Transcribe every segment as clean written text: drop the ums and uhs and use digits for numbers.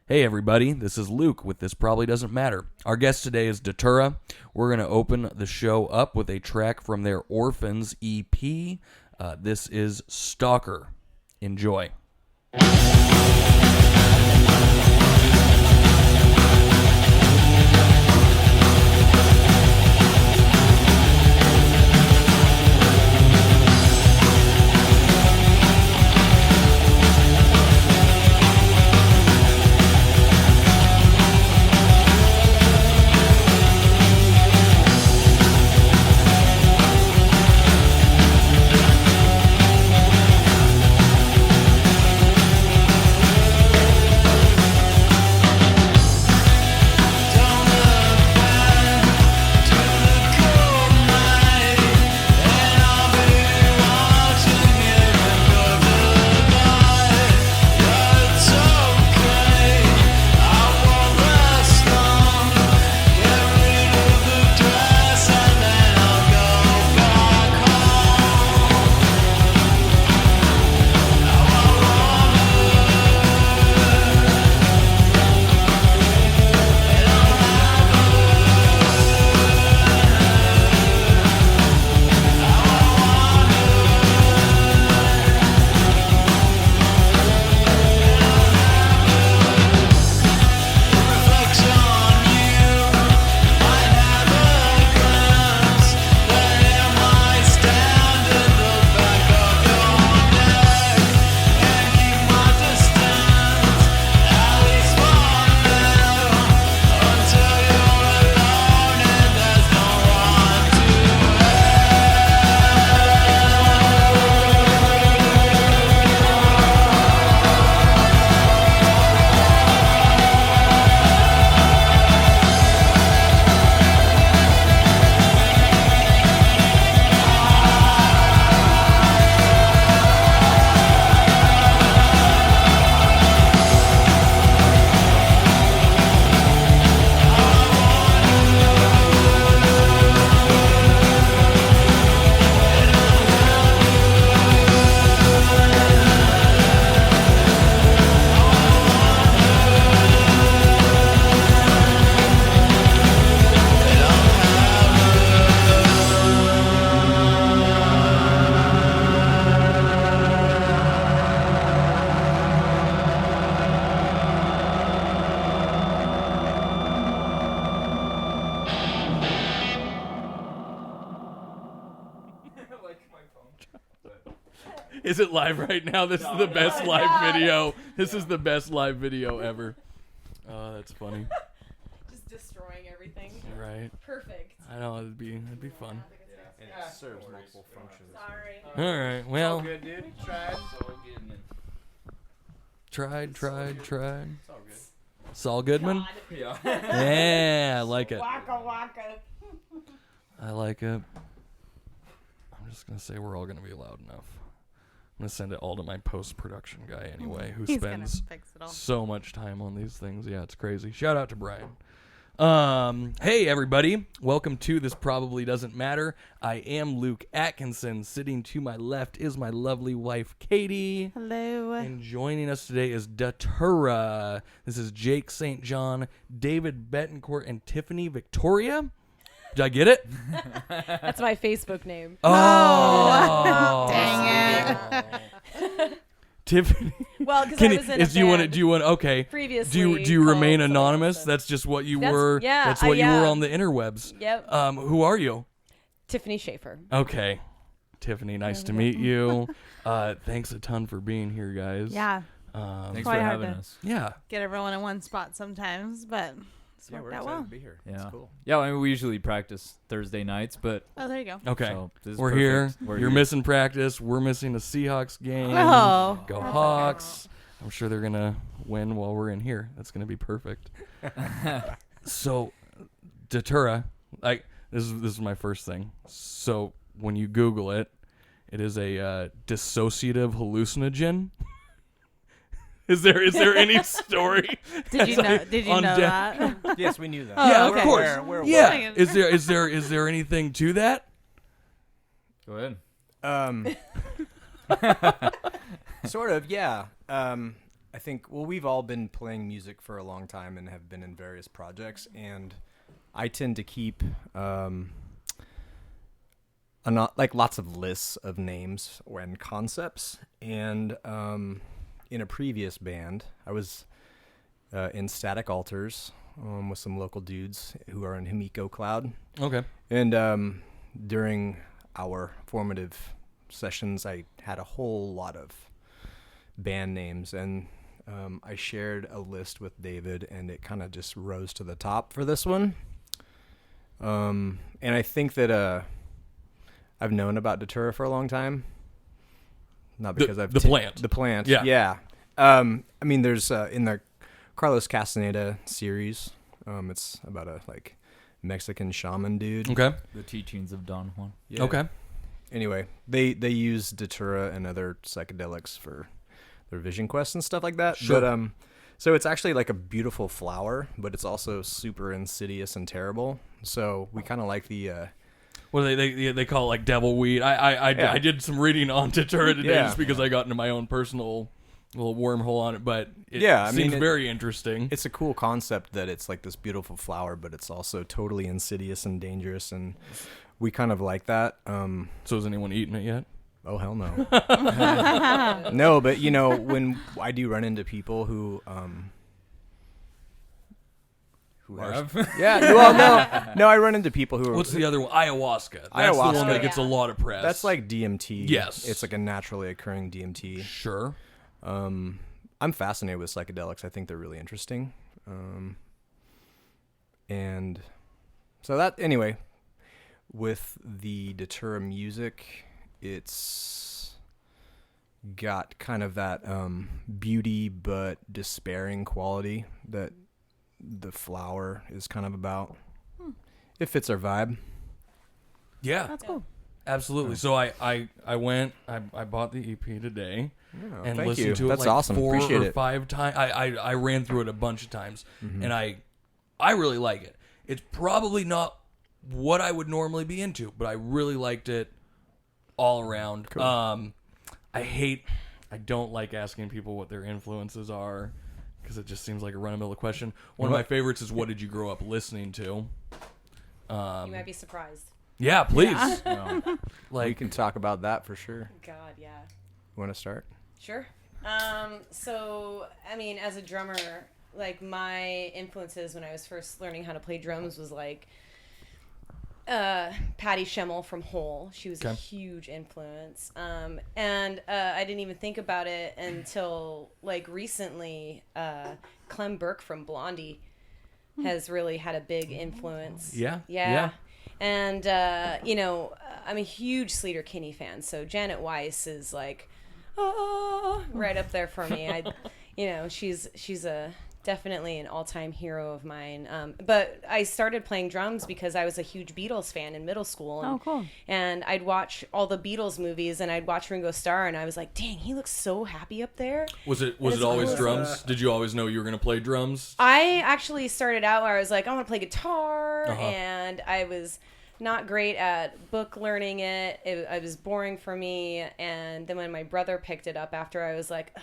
Hey everybody, this is Luke with This Probably Doesn't Matter. Our guest today is Datura. We're going to open the show up with a track from their Orphans EP. This is Stalker. Enjoy. Is it live right now? This is the best live video. This is the best live video ever. Oh, that's funny. Just destroying everything. Right. Perfect. I know, it'd be fun. And it serves multiple functions. Sorry. All right. Well, All good, dude. Tried. tried. It's all good. Saul Goodman? Yeah. Yeah, I like it. Waka waka. I like it. I'm just going to say we're all going to be loud enough. I'm going to send it all to my post-production guy anyway, who He's spends gonna fix it all. so much time on these things. Yeah, it's crazy. Shout out to Brian. Hey, everybody. Welcome to This Probably Doesn't Matter. I am Luke Atkinson. Sitting to my left is my lovely wife, Katie. Hello. And joining us today is Datura. This is Jake St. John, David Betancourt, and Tiffany Victoria. Did I get it? That's my Facebook name. Oh, Dang it. Tiffany. Well, because I was in a band do you want okay? previously. Do you remain called anonymous? something That's just what you That's- were. yeah, That's what you were yeah. on the interwebs. Yep. Who are you? Tiffany Shafer. Okay, Tiffany. Nice to meet you. Thanks a ton for being here, guys. Yeah. Thanks Quite for hard having to- us. Yeah. Get everyone in one spot sometimes, but it's Yeah, worked we're out excited well. to be here. Yeah. It's cool. Yeah, I mean, we usually practice Thursday nights, but Oh, there you go. Okay. so this is We're perfect. here. We're You're here. missing practice. We're missing a Seahawks game. Oh. Go Hawks. I'm sure they're going to win while we're in here. That's going to be perfect. So, Datura, this is my first thing. So, when you Google it, it is a dissociative hallucinogen. Is there any story? Did you know that? Yes, we knew that. Oh, Yeah, okay. of course. We're Yeah. aware. Is there anything to that? Go ahead. Sort of, yeah. I think, well, we've all been playing music for a long time and have been in various projects, and I tend to keep lots of lists of names and concepts. And in a previous band, I was in Static Altars with some local dudes who are in Himiko Cloud. Okay. And during our formative sessions, I had a whole lot of band names, and I shared a list with David, and it kind of just rose to the top for this one. And I think that I've known about Datura for a long time. Not because the plant. The plant. Yeah. Yeah. I mean, there's in the Carlos Castaneda series, it's about a Mexican shaman dude. Okay. The Teachings of Don Juan. Yeah. Okay. Anyway, they use Datura and other psychedelics for their vision quests and stuff like that. Sure. But so it's actually like a beautiful flower, but it's also super insidious and terrible. So we kind of like the Well, they call it like devil weed. I did some reading on Datura today just because I got into my own personal little wormhole on it, but it seems very interesting. It's a cool concept that it's like this beautiful flower, but it's also totally insidious and dangerous, and we kind of like that. So has anyone eaten it yet? Oh, hell no. No, but when I do run into people who Have? yeah, well, no, I run into people who are. What's the other one? Ayahuasca. That's the Ayahuasca. one that gets a lot of press. That's like DMT. Yes. It's like a naturally occurring DMT. Sure. I'm fascinated with psychedelics. I think they're really interesting. And so that, anyway, with the Datura music, it's got kind of that beauty but despairing quality that the flower is kind of about. It fits our vibe. Yeah. That's cool. Absolutely. So I went, I bought the EP today and thank listened you. to it That's like awesome. 4 Appreciate or it. 5 times. I ran through it a bunch of times, and I really like it. It's probably not what I would normally be into, but I really liked it all around. Cool. I don't like asking people what their influences are because it just seems like a run-of-the-mill question. One of my favorites is, what did you grow up listening to? You might be surprised. Yeah, please. We can talk about that for sure. God, yeah. You want to start? Sure. So, I mean, as a drummer, like, my influences when I was first learning how to play drums was like Patty Schemmel from Hole. She was a huge influence. And I didn't even think about it until like recently. Clem Burke from Blondie has really had a big influence. Yeah. And I'm a huge Sleater Kinney fan, so Janet Weiss is like right up there for me. She's a definitely an all-time hero of mine. But I started playing drums because I was a huge Beatles fan in middle school. And, cool. And I'd watch all the Beatles movies, and I'd watch Ringo Starr, and I was like, dang, he looks so happy up there. Was it always drums? Did you always know you were going to play drums? I actually started out where I was like, I want to play guitar, and I was not great at book learning it. It was boring for me. And then when my brother picked it up after, I was like,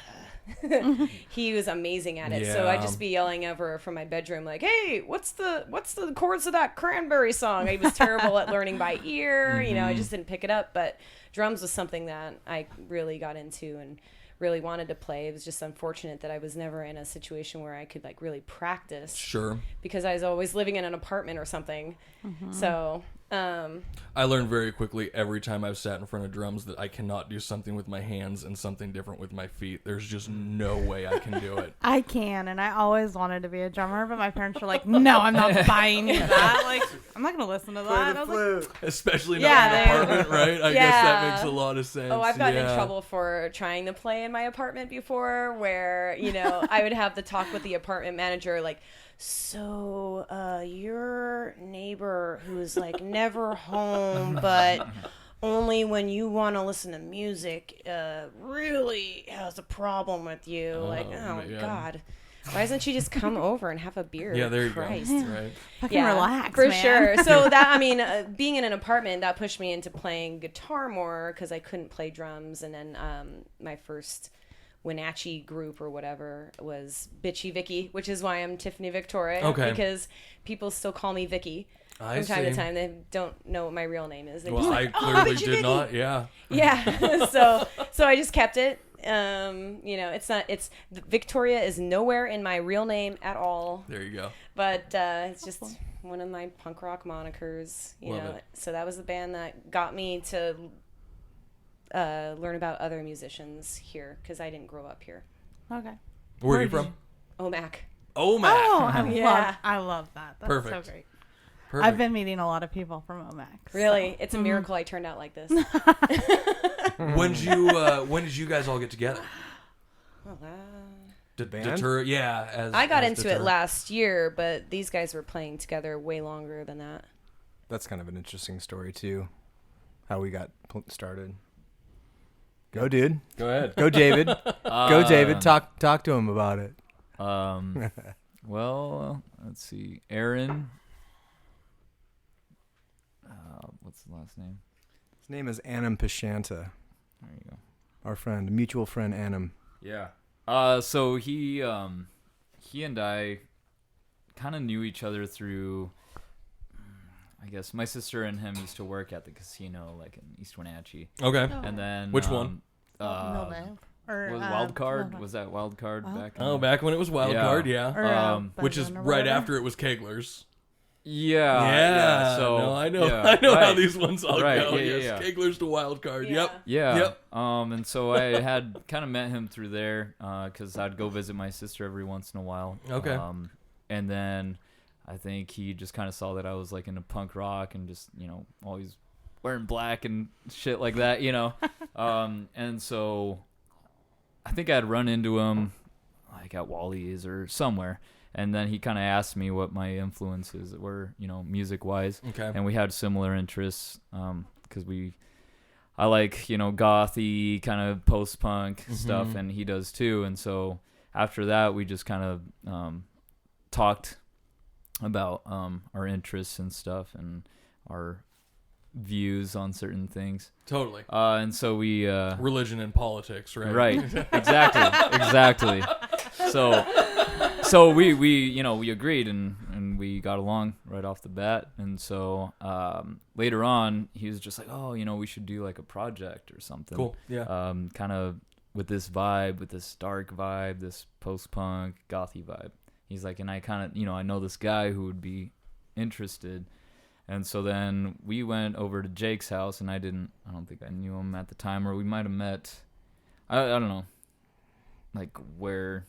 he was amazing at it. So I'd just be yelling over from my bedroom like, hey, what's the chords of that Cranberry song? I was terrible at learning by ear. I just didn't pick it up. But drums was something that I really got into and really wanted to play. It was just unfortunate that I was never in a situation where I could like really practice. Sure. Because I was always living in an apartment or something. So I learned very quickly every time I've sat in front of drums that I cannot do something with my hands and something different with my feet. There's just no way I can do it. I can, and I always wanted to be a drummer, but my parents were like, no, I'm not buying you that. Like, I'm not going to listen to that. I was like, especially not in an apartment, right? I guess that makes a lot of sense. Oh, I've gotten in trouble for trying to play in my apartment before where, I would have the talk with the apartment manager like, so your neighbor who's like never home but only when you want to listen to music really has a problem with you. God, why doesn't she just come over and have a beer? Yeah, there you Christ. go. Right. fucking relax, for man. sure. So that, being in an apartment, that pushed me into playing guitar more because I couldn't play drums. And then my first Wenatchee group or whatever was Bitchy Vicky, which is why I'm Tiffany Victoria. Okay. Because people still call me Vicky from time to time. They don't know what my real name is. They Well, just I like, clearly Bitchy did Vicky. not. Yeah. Yeah. so I just kept it. It's Victoria is nowhere in my real name at all. There you go. But it's just one of my punk rock monikers, Love it. So that was the band that got me to learn about other musicians here, because I didn't grow up here. Okay. Where are you from? OMAC. Oh, Mac. Oh, Yeah. I love that. That's Perfect. so great. Perfect. I've been meeting a lot of people from OMAC. Really? so- It's a miracle I turned out like this. When did you guys all get together? Band? Datura, yeah. I got as into Datura. it last year, but these guys were playing together way longer than that. That's kind of an interesting story too, how we got started. Go, dude. Go ahead. Go, David. Go, David. Talk to him about it. Well, let's see. Aaron. What's the last name? His name is Anam Pashanta, There you go. our friend, mutual friend Anam. Yeah. So he and I kind of knew each other through, I guess my sister and him used to work at the casino, like in East Wenatchee. Okay. Oh. And then Which one? Milne. Or, Was Wild Card? Milne. Was that Wild Card Wild back? Oh, back when it was Wild Yeah. Card, yeah. Or, Which is Buzzin' or right whatever. after it was Kegler's. Yeah. So no, I know. yeah, I know how right. these ones all Right, go. yeah, yes, yeah. Kegler's to Wild Card. Yep. Yeah. Yep. And so I had kind of met him through there because I'd go visit my sister every once in a while. Okay. And then I think he just kind of saw that I was like into punk rock and just, always wearing black and shit like that, and so I think I'd run into him like at Wally's or somewhere. And then he kind of asked me what my influences were, music-wise. Okay. And we had similar interests because I like, gothy kind of post-punk stuff, and he does too. And so after that, we just kind of talked about our interests and stuff and our views on certain things. Totally. And so we... Religion and politics, right? Right. Exactly. So we agreed and we got along right off the bat. And so later on, he was just like, oh, we should do like a project or something. Cool. Yeah. Kind of with this vibe, with this dark vibe, this post-punk, gothy vibe. He's like, and I kind of, I know this guy who would be interested. And so then we went over to Jake's house, and I don't think I knew him at the time, or we might have met, I don't know, like where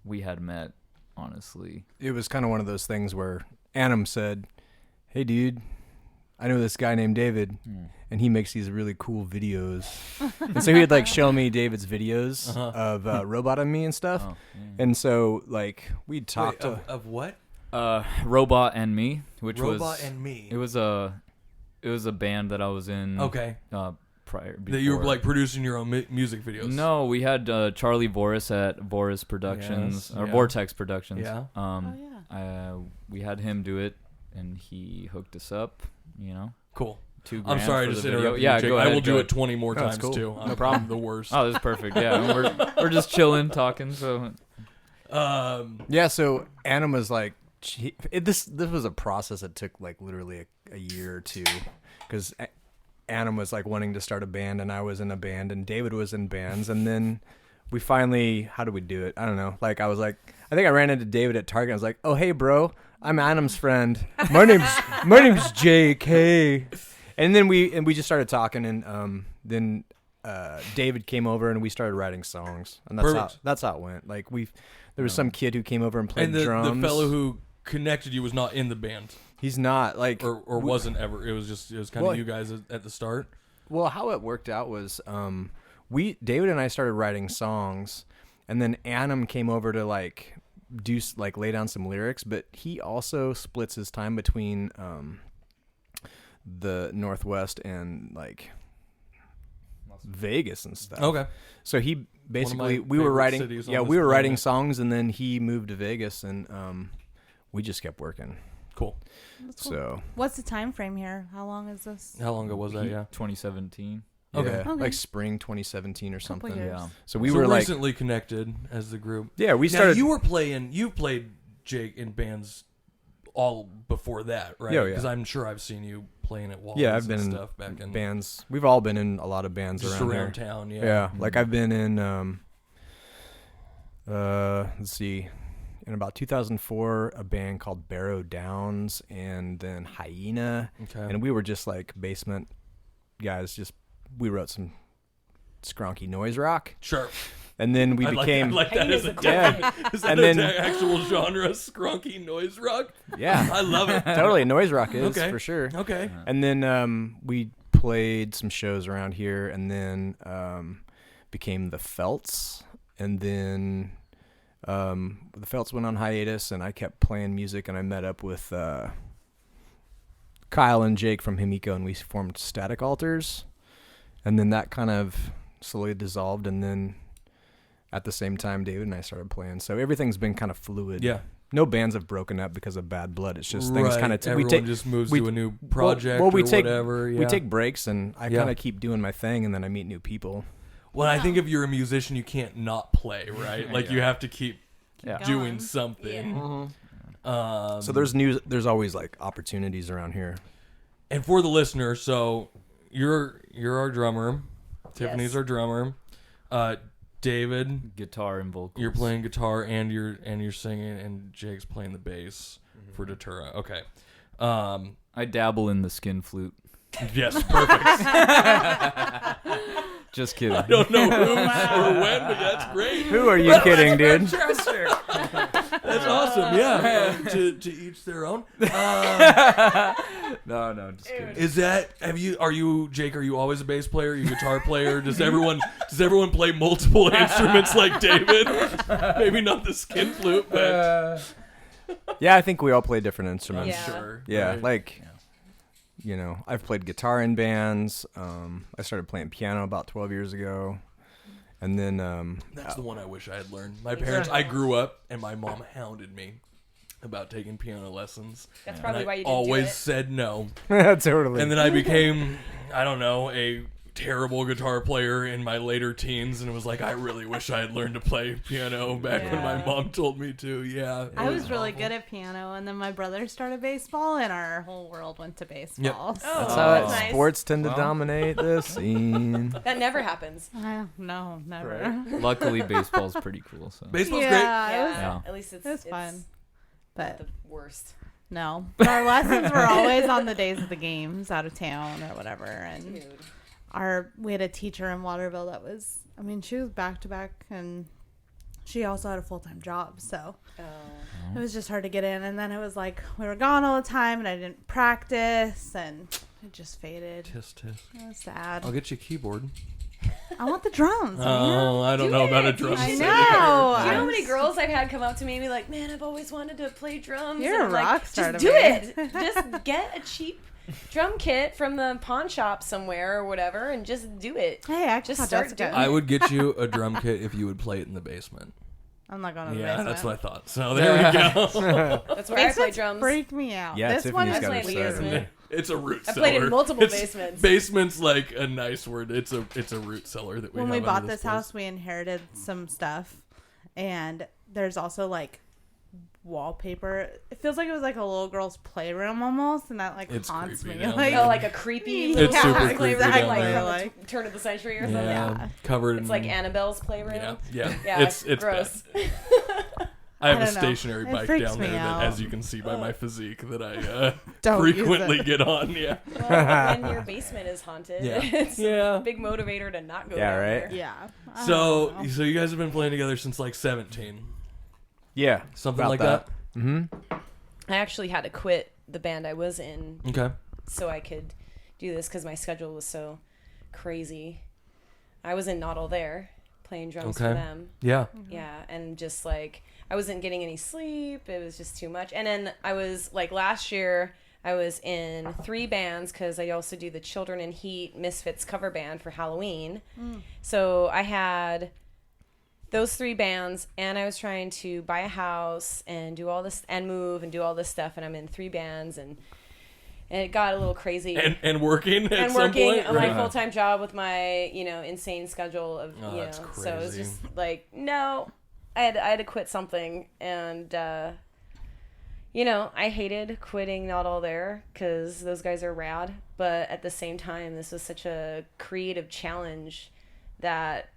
we had met, honestly. It was kind of one of those things where Anam said, hey, dude, I know this guy named David, and he makes these really cool videos. And so he'd like show me David's videos of Robot and Me and stuff. Oh, yeah. And so like we'd talk Wait, of what? Robot and Me, which Robot was and Me. It was a band that I was in. Okay. Prior That you were before. like producing your own music videos. No, we had Charlie Voris at Voris Productions Yes, or yeah. Vortex Productions. Yeah. We had him do it, and he hooked us up. Cool. $2,000 I'm sorry for to the just video. interrupt you, Yeah, Jake. go I ahead, will do go it 20 more No, it's times cool. too. No problem. I'm the worst. Oh, that's perfect. Yeah, we're just chilling, talking. So Yeah, so Anna was like, this was a process that took like literally a year or two, because Anna was like wanting to start a band, and I was in a band, and David was in bands, and then we finally, how did we do it? I don't know. Like I was like, I think I ran into David at Target. I was like, oh hey bro, I'm Adam's friend. My name's Jake. Hey, and then we just started talking, and then David came over and we started writing songs, and that's how it went. Like there was some kid who came over and played And the drums. fellow who connected you was not in the band, He's not like or wasn't ever. It was kind of Well, you guys at the start. Well, how it worked out was David and I started writing songs, and then Annam came over to like lay down some lyrics, but he also splits his time between the Northwest and like Vegas and stuff. Okay. So he basically my we were favorite writing cities on we this were writing planet. songs, and then he moved to Vegas, and we just kept working. Cool. So What's the time frame here? How long is this? How long ago was that? Yeah. 2017. Okay. Yeah, Okay. like spring 2017 or Couple something. years. Yeah. So we So were like, recently connected as the group. yeah, we Now, started. you played Jake in bands all before that, right? Yeah, yeah. Because I'm sure I've seen you playing at Wally's Yeah, I've been and in stuff back in bands. We've all been in a lot of bands just around around here. town. Yeah, like I've been in. Let's see, in about 2004, a band called Barrow Downs, and then Hyena, Okay. and we were just like basement guys. We wrote some skronky noise rock, Sure. and then we I became like that Hyena's as a a cool definite, is that And a then- actual genre, skronky noise rock? yeah, I love it. totally noise rock is Okay. for sure. Okay. And then we played some shows around here, and then became the Felts, and then the Felts went on hiatus, and I kept playing music, and I met up with Kyle and Jake from Himiko, and we formed Static Altars, and then that kind of slowly dissolved, and then at the same time David and I started playing. So everything's been kind of fluid. Yeah. No bands have broken up because of bad blood. It's just things Right. kind of Everyone just moves we- to a new project well, we or take- whatever. Yeah. we take breaks, and I Yeah. kind of keep doing my thing, and then I meet new people. Well, I think if you're a musician, you can't not play, right? Like you have to keep Yeah. doing Going. something. So there's always like opportunities around here. And for the listener, so you're our drummer. Tiffany's Yes. our drummer. David, Guitar and vocals. you're playing guitar and you're singing, and Jake's playing the bass for Datura. Okay. I dabble in the skin flute. Yes, perfect. Just kidding. I don't know who or when, but that's great. Who are you kidding, dude? Fantastic. That's awesome. Yeah. To each their own. No, just kidding. Is that are you Jake? Are you always a bass player? Are you a guitar player? Does everyone play multiple instruments like David? Maybe not the skin flute, but Yeah, I think we all play different instruments. Yeah. sure. Yeah, right? like, you know, I've played guitar in bands. I started playing piano about 12 years ago. And then, That's the one I wish I had learned. My parents, I grew up, and my mom hounded me about taking piano lessons. That's And probably I why you didn't always do it. said no. totally. And then I became, I don't know, a terrible guitar player in my later teens, and it was like, I really wish I had learned to play piano back when my Yeah. mom told me to. Yeah. I was really good at piano, and then my brother started baseball, and our whole world went to baseball. So. That's Oh, how that's nice. sports tend to Well. dominate the scene. That never happens. No, never. Luckily, baseball's pretty cool. So. Baseball's Yeah, great. it was, Yeah. At least it's it was fun. But the worst. no, but our lessons were always on the days of the games out of town or whatever. And Dude. we had a teacher in Waterville that was, I mean, she was back to back, and she also had a full-time job. So Oh. it was just hard to get in. And then it was like we were gone all the time, and I didn't practice, and it just faded. Tisk, tisk. It was sad. I'll get you a keyboard. I want the drums. Oh, I don't Do know about a it. drum I set. know. Do you know how many girls I've had come up to me and be like, "Man, I've always wanted to play drums." You're And a I'm like, rock star Just to do me." it. Just get a cheap drum kit from the pawn shop somewhere or whatever, and just do it. Hey, I Just just start Jessica. doing I would get you a drum kit if you would play it in the basement. I'm not going to the Yeah, basement. that's what I thought. So there we go. That's where I play Basements drums. freak me out. Yeah, this one Tiffany's is got played her in the side. basement. It's a root I cellar. played in multiple It's- basements. Basement's like a nice word. It's a root cellar that we when have we under bought this this house, we inherited some stuff, and there's also like wallpaper. It feels like it was like a little girl's playroom almost, and that like It's haunts creepy me. down Like, there. Oh, like a creepy It's little super playroom, creepy like down from there. the Like- turn of the century or Yeah, something. Yeah. covered It's in like Annabelle's playroom. yeah. Yeah, It's gross. bad. I have I a don't know. stationary It bike freaks down me there that, out. as you can see by my physique, that I Don't use frequently it. get on. Yeah. Well, when your basement is haunted, Yeah. it's Yeah. a big motivator to not go Yeah, down right? there. yeah. I So don't know. so you guys have been playing together since like 17, Yeah, something about like that. Mm-hmm. I actually had to quit the band I was in Okay. so I could do this because my schedule was so crazy. I was in Not All There playing drums for Okay. them. Yeah. Yeah, and just like I wasn't getting any sleep. It was just too much. And then I was like last year I was in 3 bands because I also do the Children in Heat Misfits cover band for Halloween. So I had those 3 bands, and I was trying to buy a house and do all this and move and do all this stuff, and I'm in 3 bands, and And it got a little crazy. And working at and some working point? my Right. full-time job with my, insane schedule of, Oh, that's so it was crazy. just like, no, I had to quit something. And, I hated quitting Not All There because those guys are rad. But at the same time, this was such a creative challenge that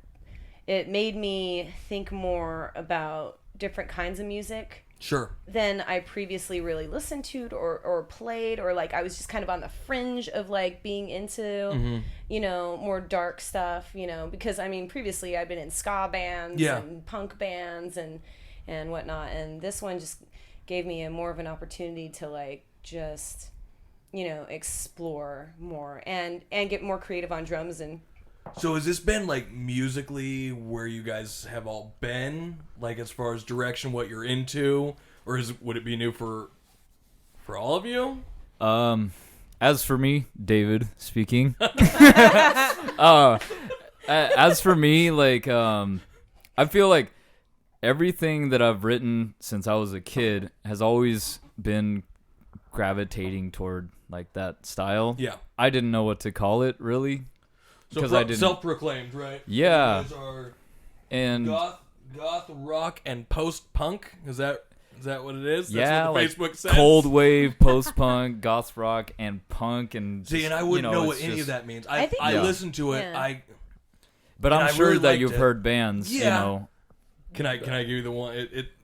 it made me think more about different kinds of music Sure. than I previously really listened to or played, or like I was just kind of on the fringe of like being into, more dark stuff, because I mean, previously I've been in ska bands and punk bands and whatnot. And this one just gave me more of an opportunity to like, just, explore more and get more creative on drums. And So has this been like musically where you guys have all been, like as far as direction, what you're into, or would it be new for all of you? As for me, David speaking. As for me, like I feel like everything that I've written since I was a kid has always been gravitating toward like that style. Yeah. I didn't know what to call it really. So Because I didn't. self-proclaimed, right? Yeah. You guys are And goth rock and post punk. Is that what it is? yeah, That's what like the Facebook says. cold wave, post punk, goth rock, and punk, and See, just, and I wouldn't know what it's any just- of that means. I think- I Yeah. listened to it. Yeah. But and I'm I sure really that liked you've it. heard bands. Yeah. Can I give you the one?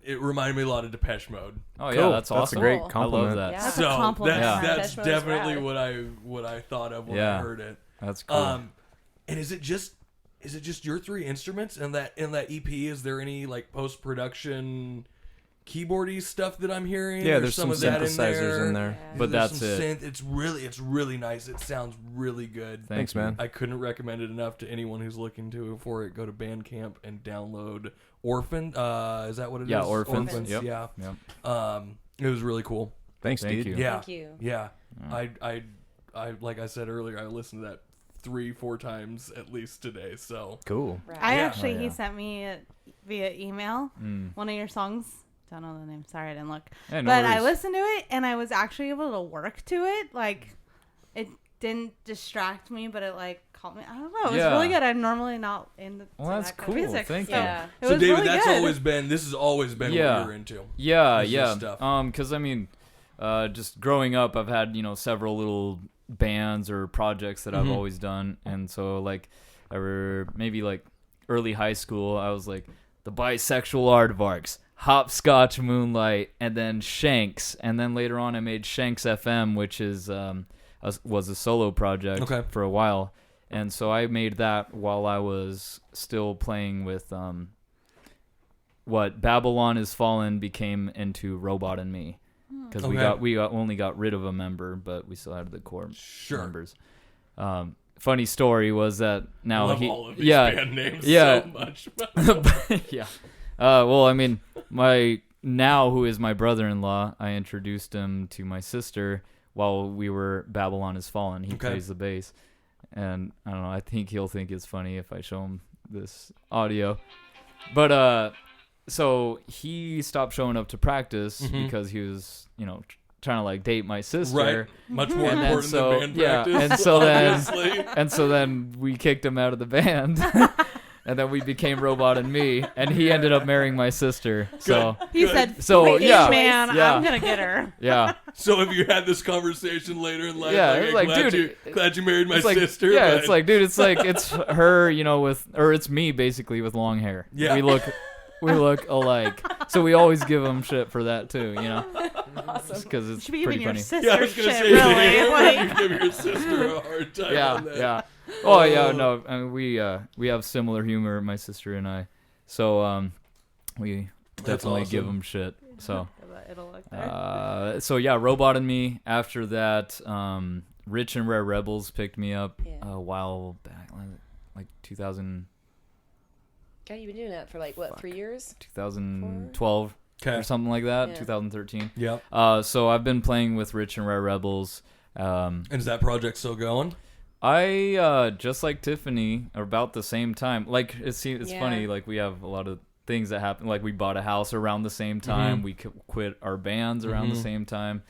It reminded me a lot of Depeche Mode. Oh yeah, Cool. that's That's awesome. a great Cool. compliment. I love that. Yeah. That's So a compliment. Yeah. that's Depeche Mode's definitely rad. what I thought of when Yeah. I heard it. That's cool. And is it just your three instruments in that EP? Is there any like post production keyboardy stuff that I'm hearing? Yeah, Or there's some of that synthesizers in there. Yeah. But There's that's some it. Synth. It's really nice. It sounds really good. Thanks, you. man. I couldn't recommend it enough to anyone who's looking for it. Go to Bandcamp and download Orphan. Is that what it is? Yeah, Orphans. Yep. Yeah. Yep. It was really cool. Thanks, Thank dude. you. Yeah. Thank you. Yeah. I like I said earlier, I listened to that 3-4 times at least today. So Cool. Rad. I Yeah. actually, Oh, he yeah. sent me it via email Mm. one of your songs. Don't know the name. Sorry, I didn't look. Yeah, no But I worries. listened to it and I was actually able to work to it. Like, it didn't distract me, but it like caught me. I don't know. It was Yeah. really good. I'm normally not into Well, that's that kind of cool. music. Thank so you. Yeah. It So was David, really this good. has always been Yeah. what you're into. Yeah, This is yeah. stuff. Because I mean, just growing up, I've had several little bands or projects that I've Mhm. always done, and so like, maybe like early high school, I was like the bisexual aardvarks, Hopscotch Moonlight, and then Shanks, and then later on I made Shanks FM, which is was a solo project Okay. for a while, and so I made that while I was still playing with what Babylon Is Fallen became into Robot and Me, because Okay. we only got rid of a member, but we still had the core Sure. members. Funny story was that now I love he all of these yeah band names yeah. so much. yeah. Well, I mean, who is my brother-in-law, I introduced him to my sister while we were Babylon Is Fallen. He Okay. plays the bass. And I don't know, I think he'll think it's funny if I show him this audio. But so he stopped showing up to practice Mhm. because he was, trying to like date my sister. Right. Much more And then important so- than band yeah, practice. and so then- obviously. And so then we kicked him out of the band. And then we became Robot and Me, and he ended up marrying my sister. So He Good. said, So, "Wait, yeah. man, Yeah. I'm gonna get her." yeah, So have you had this conversation later in life? Yeah, like, it was hey, like, glad dude, glad you married my it's like, sister. yeah, but it's like, dude, it's her, it's me basically with long hair. Yeah. we look alike. So we always give him shit for that too, Awesome. because You it's should be pretty giving your funny. sister yeah, I was gonna shit, say, really. you Like, give your sister a hard time. Yeah, on that. yeah. Oh yeah, no, I mean, we have similar humor, my sister and I. So we That's definitely give awesome. him shit. So. it'll look there. So yeah, Robot and Me. After that, Rich and Rare Rebels picked me up Yeah. a while back, like 2000, God, you've been doing that for like what, 3 years? 2012 Okay. or something like that, Yeah. 2013. Yep. So I've been playing with Rich and Rare Rebels. And is that project still going? I just like Tiffany about the same time. Like it's Yeah. funny. Like we have a lot of things that happen. Like we bought a house around the same time. Mhm. We quit our bands around the Mhm. same time.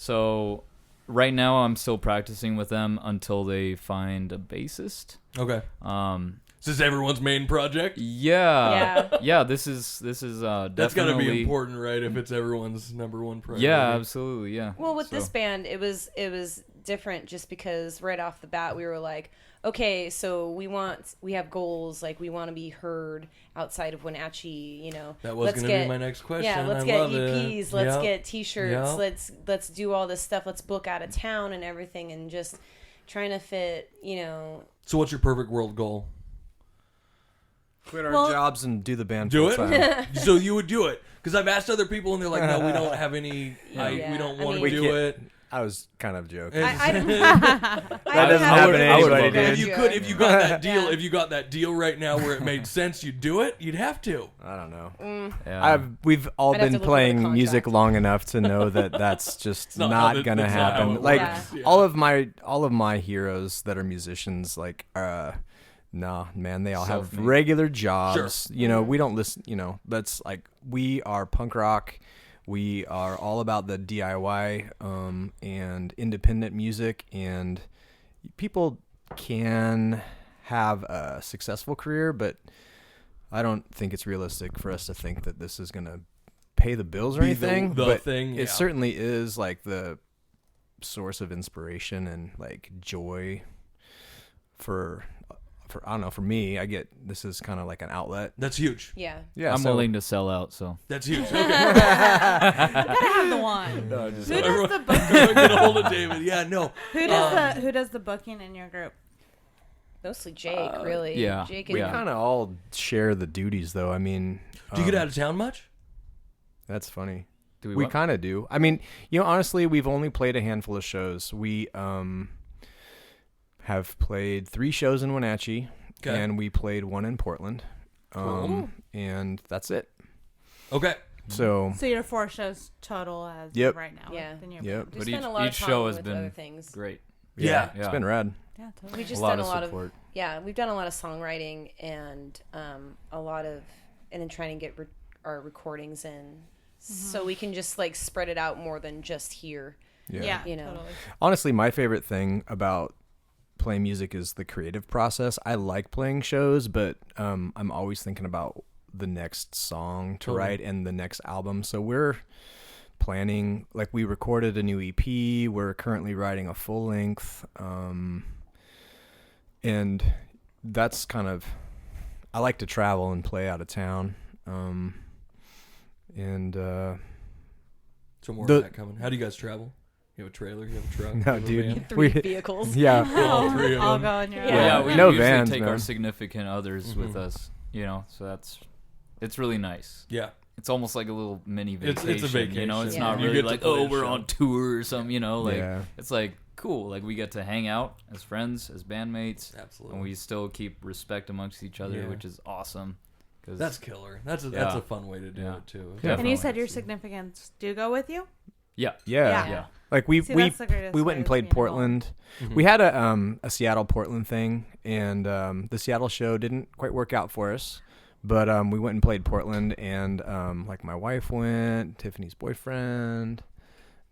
So right now I'm still practicing with them until they find a bassist. Okay. Is this everyone's main project? Yeah. This is definitely. That's got to be important, right? If it's everyone's number one priority. Yeah, absolutely. Yeah. Well, with this band, it was different just because right off the bat we were like, okay, so we have goals, like we want to be heard outside of Wenatchee, you know. That was going to be my next question. Yeah, let's I get love EPs, it. let's Yep. get T-shirts, Yep. let's do all this stuff, let's book out of town and everything, and just trying to fit, you know. So what's your perfect world goal? Quit our jobs and do the band. Do it? full-time. So you would do it? Because I've asked other people and they're like, no, we don't have any, we don't want to We do can't- it. I was kind of joking. I That doesn't happen to I would anybody, love dude. that. If you got that deal, if you got that deal right now where it made sense, you'd do it. You'd have to. I don't know. Yeah. We've all I'd have been to look over the playing music contract. long enough to know that that's just not not, how that- gonna that's not how happen. it Like works. Yeah. all of my heroes that are musicians, like nah, man, they all have Self-made. regular jobs. Sure. You know, we don't listen. You know, that's like we are punk rock. We are all about the DIY and independent music, and people can have a successful career, but I don't think it's realistic for us to think that this is going to pay the bills or Be the anything. But thing, yeah. it certainly is like the source of inspiration and like joy for I don't know, for me. I get this is kind of like an outlet. That's huge. Yeah. Yeah, I'm willing to sell out. So That's huge. Okay. Gotta have the one. No, just Who does everyone- the booking? everyone get a hold of David. Yeah, no. Who does the booking in your group? Mostly Jake, really. yeah. Jake We and kind of all share the duties, though. I mean, Do you get out of town much? That's funny. do We what? kind of do. I mean, you know, honestly, we've only played a handful of shows. We have played 3 shows in Wenatchee, Okay. and we played 1 in Portland, Cool. and that's it. Okay. So So your 4 shows total as Yep. of right now. Yeah. within your Yep. band. we But spent each- a lot each of time show has with been other things. great. Yeah. it's been rad. Yeah, We totally. just A lot done a of lot support. we've done a lot of songwriting and a lot of, and then trying to get our recordings in, so we can just like spread it out more than just here. Yeah, You know. totally. Honestly, my favorite thing about playing music is the creative process. I like playing shows, but I'm always thinking about the next song to Totally. write and the next album. So we're planning, like we recorded a new EP. We're currently writing a full length. And that's kind of, I like to travel and play out of town. So more The- of that coming. How do you guys travel? You have a trailer? You have a truck? No, You have a dude. van? 3 We- vehicles. Yeah. All 3 of I'll them. go in your. Yeah. Well, Yeah. we No usually vans, take our man. significant others with us, you know, so it's really nice. Yeah. It's almost like a little mini vacation. It's a vacation. You know, it's Yeah. not You really get to like, play oh, a we're show. on tour or something, you know, like Yeah. it's like cool. Like we get to hang out as friends, as bandmates, Absolutely. and we still keep respect amongst each other, Yeah. which is awesome. 'Cause That's killer. That's Yeah. a fun way to do Yeah. it too. Yeah. And you Definitely. said your significants do go with you? yeah, Yeah. yeah. Like we See, we that's the greatest we way went and of played being involved. Portland. Mhm. We had a Seattle Portland thing, and the Seattle show didn't quite work out for us. But we went and played Portland, and like my wife went, Tiffany's boyfriend,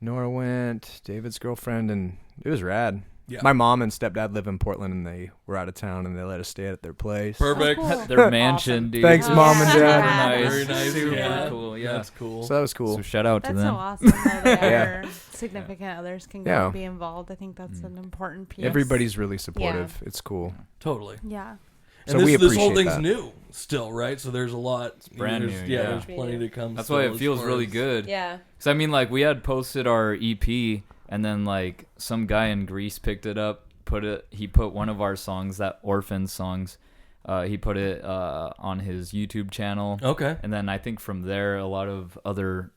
Nora went, David's girlfriend, and it was rad. Yeah. My mom and stepdad live in Portland, and they were out of town, and they let us stay at their place. Perfect. Oh, cool. Their mansion, Awesome. dude. Thanks, was Mom and super Dad. Nice. Very nice. Super Yeah. cool. Yeah. That's cool. So that was cool. So shout out to That's them. so awesome though, that Yeah. our significant others can go Yeah. and be involved. I think that's an important piece. Everybody's really supportive. It's cool. Totally. Yeah. So And we this whole appreciate thing's that. new still, right? So there's a lot. It's brand new, yeah. There's plenty to come. That's still why it as feels far really as- good. Yeah. So I mean, like we had posted our EP, and then like some guy in Greece picked it up, he put one of our songs, that Orphans songs, he put it on his YouTube channel. Okay. And then I think from there, a lot of other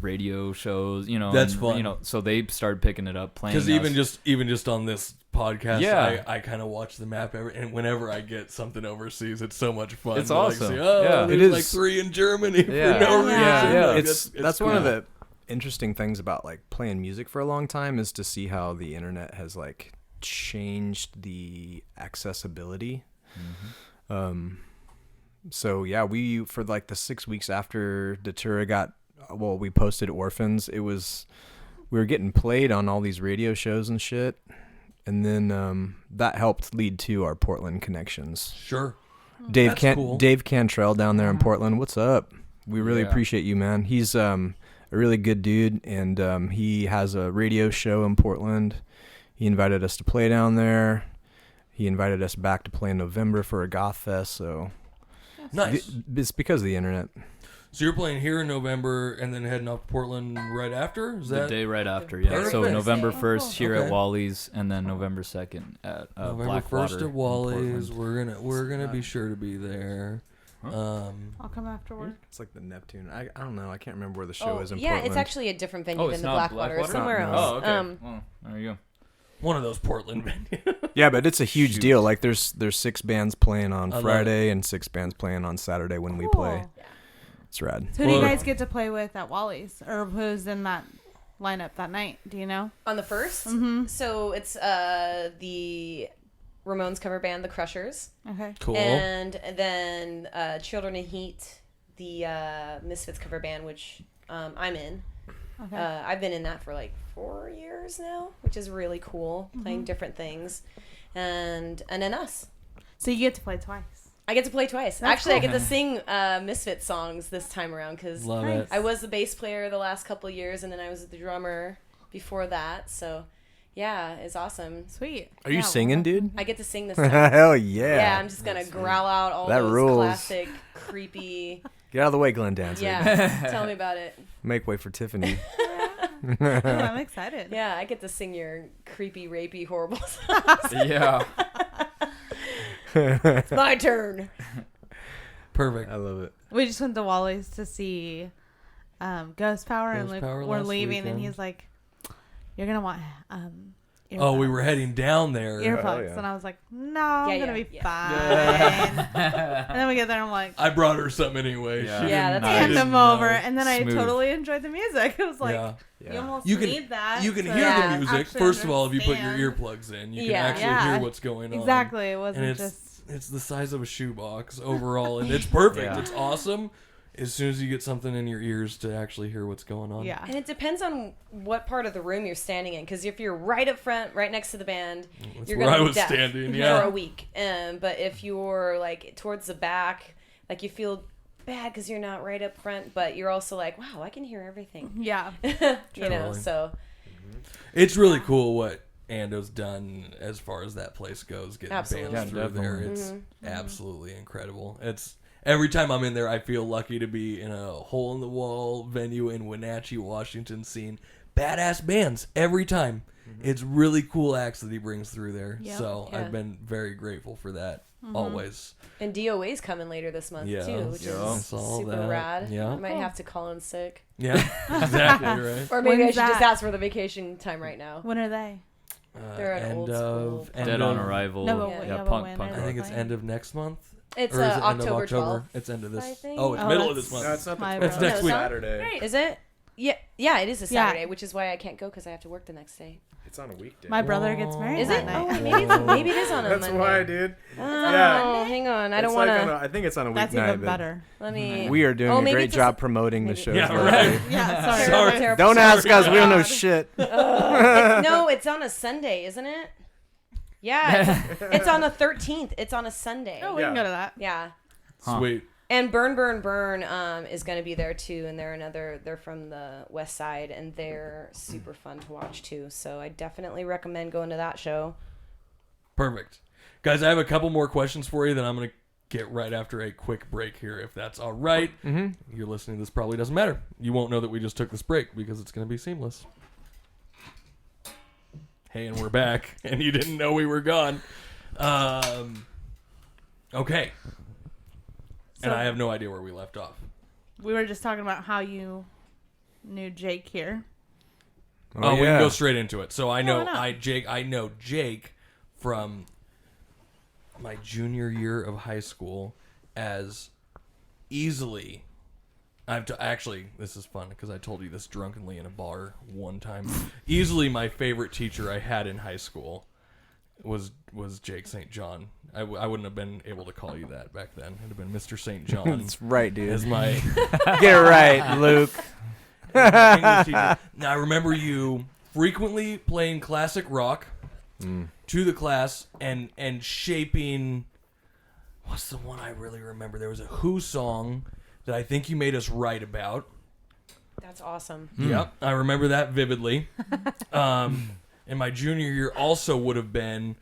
radio shows, you know, That's and, fun. You know, so they started picking it up, playing. Because us. even just on this podcast, Yeah. I kind of watch the map and whenever I get something overseas, it's so much fun. It's to, like, awesome. see, oh, Yeah. there's It like is. 3 in Germany Yeah. for no reason. Yeah. Like, That's one of cool. the interesting things about like playing music for a long time is to see how the internet has like changed the accessibility. So yeah, we for like the 6 weeks after Datura we posted Orphans. It was we were getting played on all these radio shows and shit. And then that helped lead to our Portland connections. Sure. Dave Cool. Dave Cantrell down there in Portland. What's up? We really appreciate you, man. He's a really good dude, and he has a radio show in Portland. He invited us to play down there. He invited us back to play in November for a goth fest. So Nice. it's because of the internet. So you're playing here in November and then heading off to Portland right after? Is The that day right after, yeah. So Perfect. November 1st here Okay. at Wally's, and then November 2nd at November Blackwater 1st in at Wally's. Portland. We're gonna be sure to be there. I'll come afterward. It's like the Neptune. I don't know. I can't remember where the show is in yeah, Portland. it's actually a different venue Oh, than it's the not Blackwater. It's Blackwater? somewhere No. else. Oh, okay. Well, there you go. One of those Portland venues. Yeah, but it's a huge deal. Like there's 6 bands playing on I love Friday and 6 bands playing on Saturday when we Cool. play. It's rad. So who do you Well- guys get to play with at Wally's, or who's in that lineup that night? Do you know? On the 1st? Mm-hmm. So it's the Ramones cover band, The Crushers. Okay. Cool. And then Children of Heat, the Misfits cover band, which I'm in. Okay. I've been in that for like 4 years now, which is really cool, playing different things. And then us. So you get to play twice. I get to play twice. That's Actually, cool. I get to sing Misfits songs this time around because Love Nice. it. I was the bass player the last couple of years, and then I was the drummer before that. So, yeah, it's awesome. Sweet. Are you Yeah, singing, well, dude? I get to sing this time. Hell yeah. Yeah, I'm just gonna growl out all That those rules. classic, creepy. Get out of the way, Glenn Danzig. Yeah, tell me about it. Make way for Tiffany. Oh, I'm excited. Yeah, I get to sing your creepy, rapey, horrible. Yeah. It's my turn. Perfect. I love it. We just went to Wally's to see Ghost Power, and Ghost like, Power we're last leaving, weekend. and he's like, "You're gonna want Oh, we earbuds." were heading down there. earplugs," yeah. and I was like, "No, I'm Yeah, gonna yeah, be yeah. fine." And then we get there, and I'm like, I brought her something anyway. Yeah. She Yeah, didn't- that's I hand didn't them over, know. and then I Smooth. totally enjoyed the music. It was like, Yeah. you almost You can- need that. You can to hear Yeah. the music. actually First of all, if you put your understand. earplugs in, you can Yeah. actually Yeah. hear what's going on. Exactly, it And wasn't it's just. it's the size of a shoebox overall, and it's perfect. Yeah. It's awesome. As soon as you get something in your ears to actually hear what's going on. Yeah. And it depends on what part of the room you're standing in. Because if you're right up front, right next to the band, That's you're where going I to be was deaf standing. for Yeah. a week. But if you're like towards the back, like you feel bad because you're not right up front, but you're also like, wow, I can hear everything. Yeah. You know, Totally. so It's really cool what Ando's done as far as that place goes, getting Absolutely. bands Yeah, through there. definitely. It's absolutely incredible. It's every time I'm in there, I feel lucky to be in a hole in the wall venue in Wenatchee, Washington, seeing badass bands every time. It's really cool acts that he brings through there. Yep. So Yeah. I've been very grateful for that always. and DOA's coming later this month Yeah, too, which yeah. is I saw super that. rad. Yeah. I might Cool. have to call in sick, Yeah, exactly right. or maybe I When's should just that? ask for the vacation time right now. When are they? They're an old school end Dead of- on Arrival. No, but Yeah. yeah, Yeah, but punk, when punk are I they rock. think it's playing? end of next month. It's Or is it end of October October? 12th. It's end of I this. think. Oh, it's Oh, middle of that's- this month. No, it's not My the It's bad. next No, week. it's not. Saturday. Is it? Yeah, it is a Yeah. Saturday, which is why I can't go because I have to work the next day. It's on a weekday. My brother gets married Is that it? night. Oh, maybe it is on a That's Monday. why, dude. Oh, Yeah. hang on. I don't It's want like on a- to. I think it's on a That's weeknight. even but better. Let me. We are doing Oh, a maybe great it's a- job promoting the maybe- show. Yeah, right. Yeah, sorry. Terrible, terrible. Don't ask us. We don't know God. shit. No, it's on a Sunday, isn't it? Yeah, it's on the 13th. It's on a Sunday. Oh, we can Yeah. go to that. Yeah. Huh. Sweet. And Burn is going to be there too, and they're from the West Side, and they're super fun to watch too. So I definitely recommend going to that show. Perfect. Guys, I have a couple more questions for you that I'm going to get right after a quick break here, if that's all right. Mm-hmm. You're listening to this, probably doesn't matter. You won't know that we just took this break because it's going to be seamless. Hey, and we're back, and you didn't know we were gone. Okay. And So- I have no idea where we left off. We were just talking about how you knew Jake here. Oh, we can go straight into it. So I know why not? I know Jake from my junior year of high school as easily. Actually, this is fun because I told you this drunkenly in a bar one time. Easily my favorite teacher I had in high school was Jake St. John. I wouldn't have been able to call you that back then. It'd have been Mr. St. John. That's right, dude. As my Get it right, Luke. my English teacher. Now, I remember you frequently playing classic rock to the class and shaping. What's the one I really remember? There was a Who song that I think you made us write about. That's awesome. Yep, I remember that vividly. And my junior year also would have been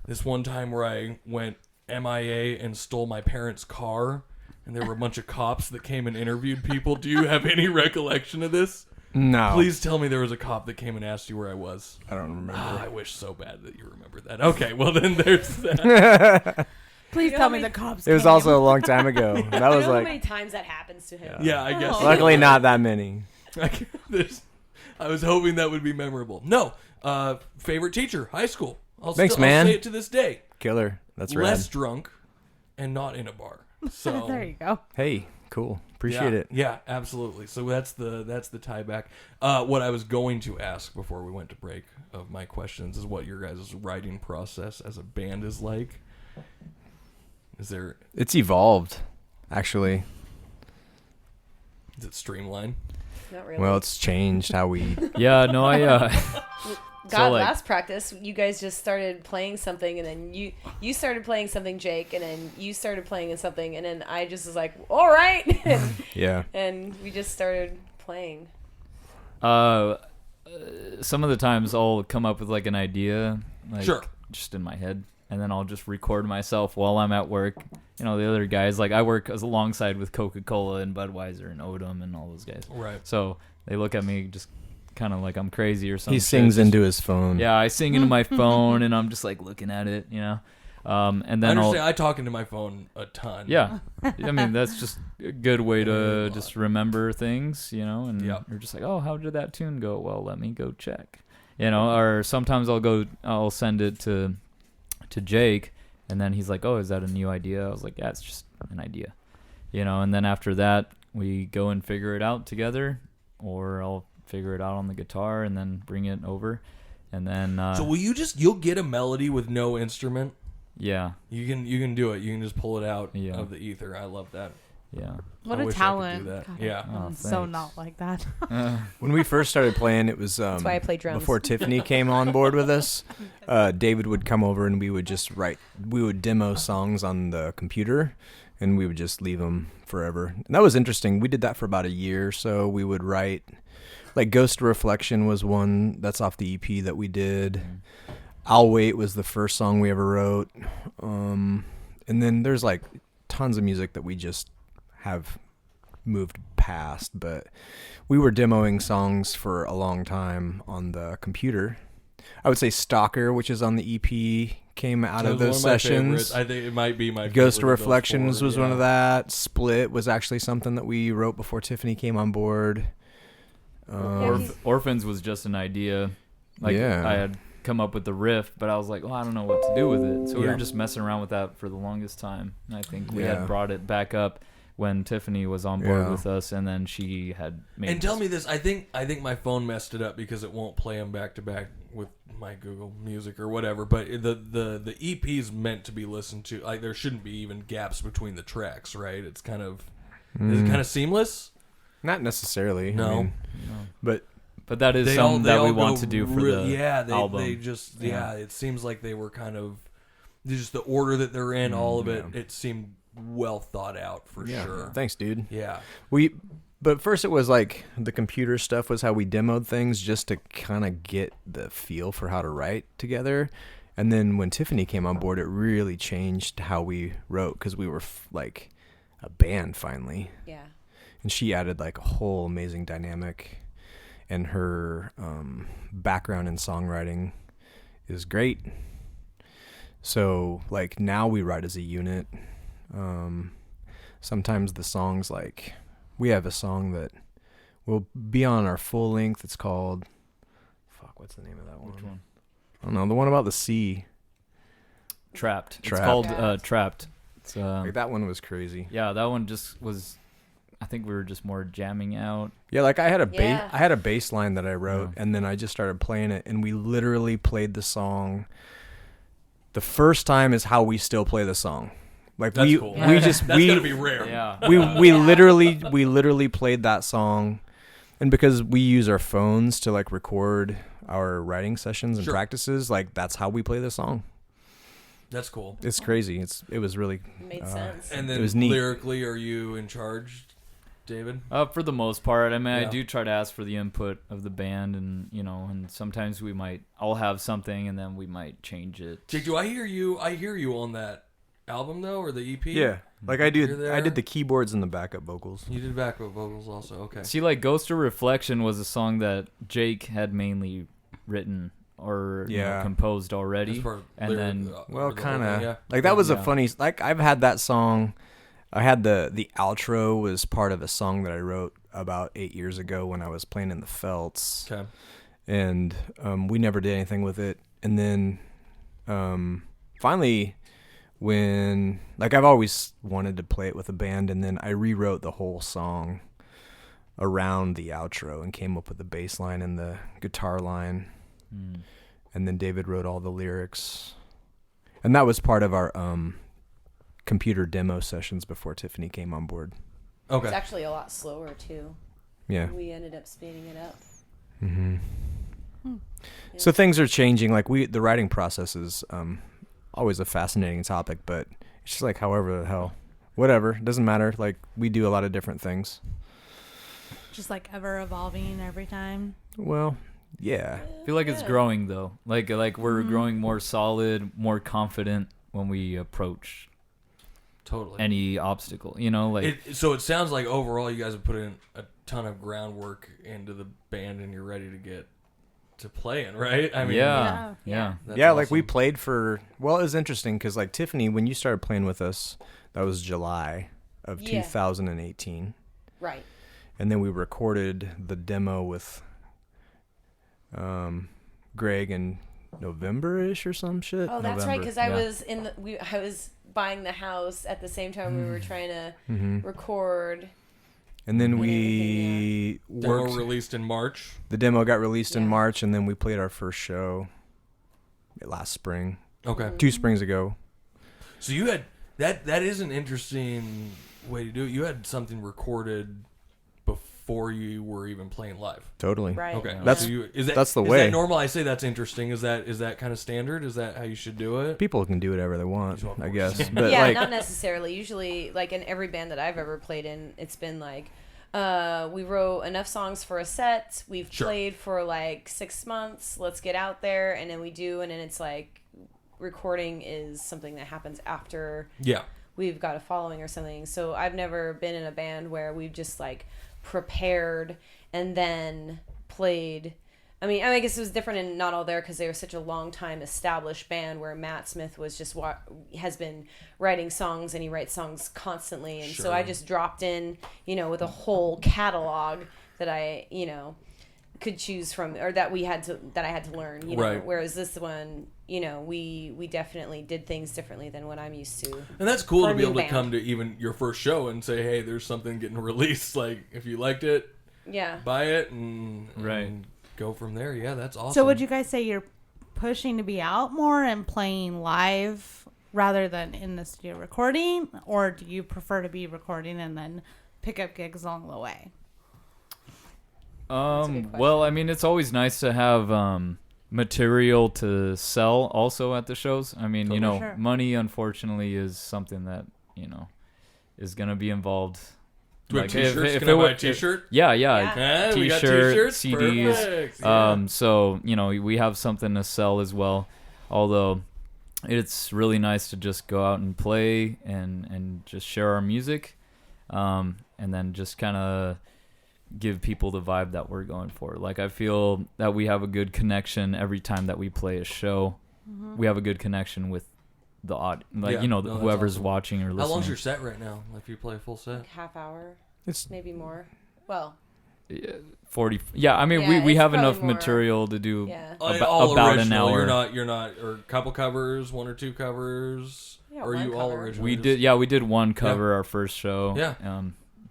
this one time where I went MIA and stole my parents' car, and there were a bunch of cops that came and interviewed people. Do you have any recollection of this? No. Please tell me there was a cop that came and asked you where I was. I don't remember. I wish so bad that you remember that. Okay, well then there's that. Please tell me the cops. It was came. also a long time ago. That I was know how like, many times that happens to him. Yeah, I guess. luckily not that many. I was hoping that would be memorable. No, favorite teacher, high school. Thanks, man. I'll say it to this day. Killer. That's Less rad. drunk and not in a bar. So There you go. Hey, cool. Appreciate it. Yeah, absolutely. So that's the tie back. What I was going to ask before we went to break of my questions is what your guys' writing process as a band is like. Is It's evolved, actually. it streamlined? Not really. Well, it's changed how we. Yeah, no, God, like- last practice, you guys just started playing something, and then you started playing something, Jake, and then you started playing something, and then I just was like, all right, Yeah. and we just started playing. Some of the times I'll come up with like an idea, like Sure. just in my head, and then I'll just record myself while I'm at work. You know, the other guys, like I work alongside with Coca-Cola and Budweiser and Odom and all those guys. Right. So they look at me just kind of like I'm crazy or something. He sings into his phone. Yeah, I sing into my phone, and I'm just like looking at it, you know. And I then understand. I talk into my phone a ton. yeah, I mean that's just a good way to just remember things, you know. And Yep. you're just like, oh, how did that tune go? Well, let me go check, you know. Or sometimes I'll send it to Jake, and then he's like, oh, is that a new idea? I was like, yeah, it's just an idea, you know. And then after that, we go and figure it out together, or I'll figure it out on the guitar and then bring it over, and then So you'll get a melody with no instrument? yeah, You can do it. You can just pull it out Yeah. of the ether. I love that. yeah. What I a wish I could talent. do that. God, Yeah. Oh, I'm so thanks. not like that. When we first started playing, it was That's why I play drums. before Tiffany came on board with us. David would come over and we would just write. We would demo songs on the computer, and we would just leave them forever. And that was interesting. We did that for about a year. So we would write, like Ghost Reflection was one that's off the EP that we did. I'll Wait was the first song we ever wrote. And then there's like tons of music that we just have moved past, but we were demoing songs for a long time on the computer. I would say Stalker, which is on the EP, came out of That those was one my sessions. favorites. I think it might be my Ghost favorite of those Reflections four, was one yeah. of that. Split was actually something that we wrote before Tiffany came on board. Orphans was just an idea. Like Yeah. I had come up with the riff, but I was like, well, I don't know what to do with it. So we Yeah. were just messing around with that for the longest time. And I think we Yeah. had brought it back up when Tiffany was on board Yeah. with us, and then she had made. And tell me this, I think my phone messed it up because it won't play them back to back with my Google Music or whatever. But the EP's meant to be listened to. Like there shouldn't be even gaps between the tracks, right? It's kind of is it kind of seamless. Not necessarily. No. I mean, but But that is They something that we all want go to do for real- the album. They just it seems like they were kind of just the order that they're in, all of it. yeah. It seemed well thought out for yeah. sure. Thanks, dude. Yeah. But first it was like the computer stuff was how we demoed things just to kind of get the feel for how to write together. And then when Tiffany came on board, it really changed how we wrote because we were like a band finally. Yeah. And she added like a whole amazing dynamic, and her background in songwriting is great. So like now we write as a unit. Sometimes the songs, like we have a song that will be on our full length. It's called, what's the name of that one? Which one? I don't know, the one about the sea. Trapped. It's Trapped. called Trapped. It's, Like that one was crazy. yeah, that one just was. I think we were just more jamming out. Yeah, like I had a Yeah. I had a bass line that I wrote, Yeah. and then I just started playing it, and we literally played the song. The first time is how we still play the song. Like That's we cool. we just That's we gonna be rare. Yeah. we literally played that song, And because we use our phones to like record our writing sessions and practices, like that's how we play the song. That's cool. It's crazy. It was really Made sense. And then it was neat. lyrically, are you in charge, David? For the most part, I mean, I do try to ask for the input of the band, and and sometimes I'll have something, and then we might change it. Jake, do I hear you? I hear you on that album though, or the EP? Yeah, like I You're do. there? I did the keyboards and the backup vocals. You did backup vocals also. Okay. See, like Ghost of Reflection was a song that Jake had mainly written or composed already, and then kind of like that was a funny. Like I've had that song. I had the outro was part of a song that I wrote about 8 years ago when I was playing in the Felts. Okay. And we never did anything with it. And then finally, when like I've always wanted to play it with a band, and then I rewrote the whole song around the outro and came up with the bass line and the guitar line. And then David wrote all the lyrics. And that was part of our computer demo sessions before Tiffany came on board. Okay. It's actually a lot slower too. Yeah. We ended up speeding it up. Mm-hmm. So things are changing. Like the writing process is always a fascinating topic, but it's just like however the hell, whatever, doesn't matter. Like we do a lot of different things. Just like ever evolving every time. Well, yeah. I feel like it's growing though. Like we're growing more solid, more confident when we approach any obstacle. So it sounds like overall you guys have put in a ton of groundwork into the band, and you're ready to get to playing, right? I mean, yeah. That's Like awesome. we played for. Well, it was interesting because like Tiffany, when you started playing with us, that was July of 2018. Right. And then we recorded the demo with Greg in November-ish or some shit. Oh, that's right, because I was buying the house at the same time we were trying to record. And then we worked. Demo released in March. The demo got released in March, and then we played our first show last spring. Okay. 2 springs ago. So you had that is an interesting way to do it. You had something recorded before you were even playing live. Totally. Right. Okay. That's the way. Is that normal? I say that's interesting. Is that kind of standard? Is that how you should do it? People can do whatever they want, I guess. But Yeah, like, not necessarily. Usually, like in every band that I've ever played in, it's been like, we wrote enough songs for a set. We've played for like 6 months. Let's get out there, and then we do, and then it's like recording is something that happens after. Yeah. We've got a following or something. So I've never been in a band where we've just like prepared and then played. I mean, I guess it was different in Not All There because they were such a long time established band where Matt Smith was just has been writing songs, and he writes songs constantly. And so I just dropped in, with a whole catalog that I, could choose from, or that I had to learn, Right. Whereas this one, we definitely did things differently than what I'm used to. And that's cool For to a be new able to band. come to even your first show and say, hey, there's something getting released. Like, if you liked it, buy it and go from there. Yeah, that's awesome. So would you guys say you're pushing to be out more and playing live rather than in the studio recording? Or do you prefer to be recording and then pick up gigs along the way? Well, I mean, it's always nice to have material to sell also at the shows. I mean, Sure. money unfortunately is something that, is going to be involved. Do we have t-shirts? Can I buy a t-shirt? Yeah. We got T-shirt, t-shirts? CDs. Perfect. Yeah. So, we have something to sell as well. Although it's really nice to just go out and play and just share our music. And then just kind of give people the vibe that we're going for. Like, I feel that we have a good connection every time that we play a show. Mm-hmm. We have a good connection with the whoever's awesome. Watching or listening. How long's your set right now? If you play a full set, Like half hour, it's maybe more. Well, 40. Yeah, I mean, Yeah, we it's have probably enough more. material to do all about original. an hour. You're not, or a couple covers, 1 or 2 covers, or are one you all cover. original? We did one cover our first show. Yeah.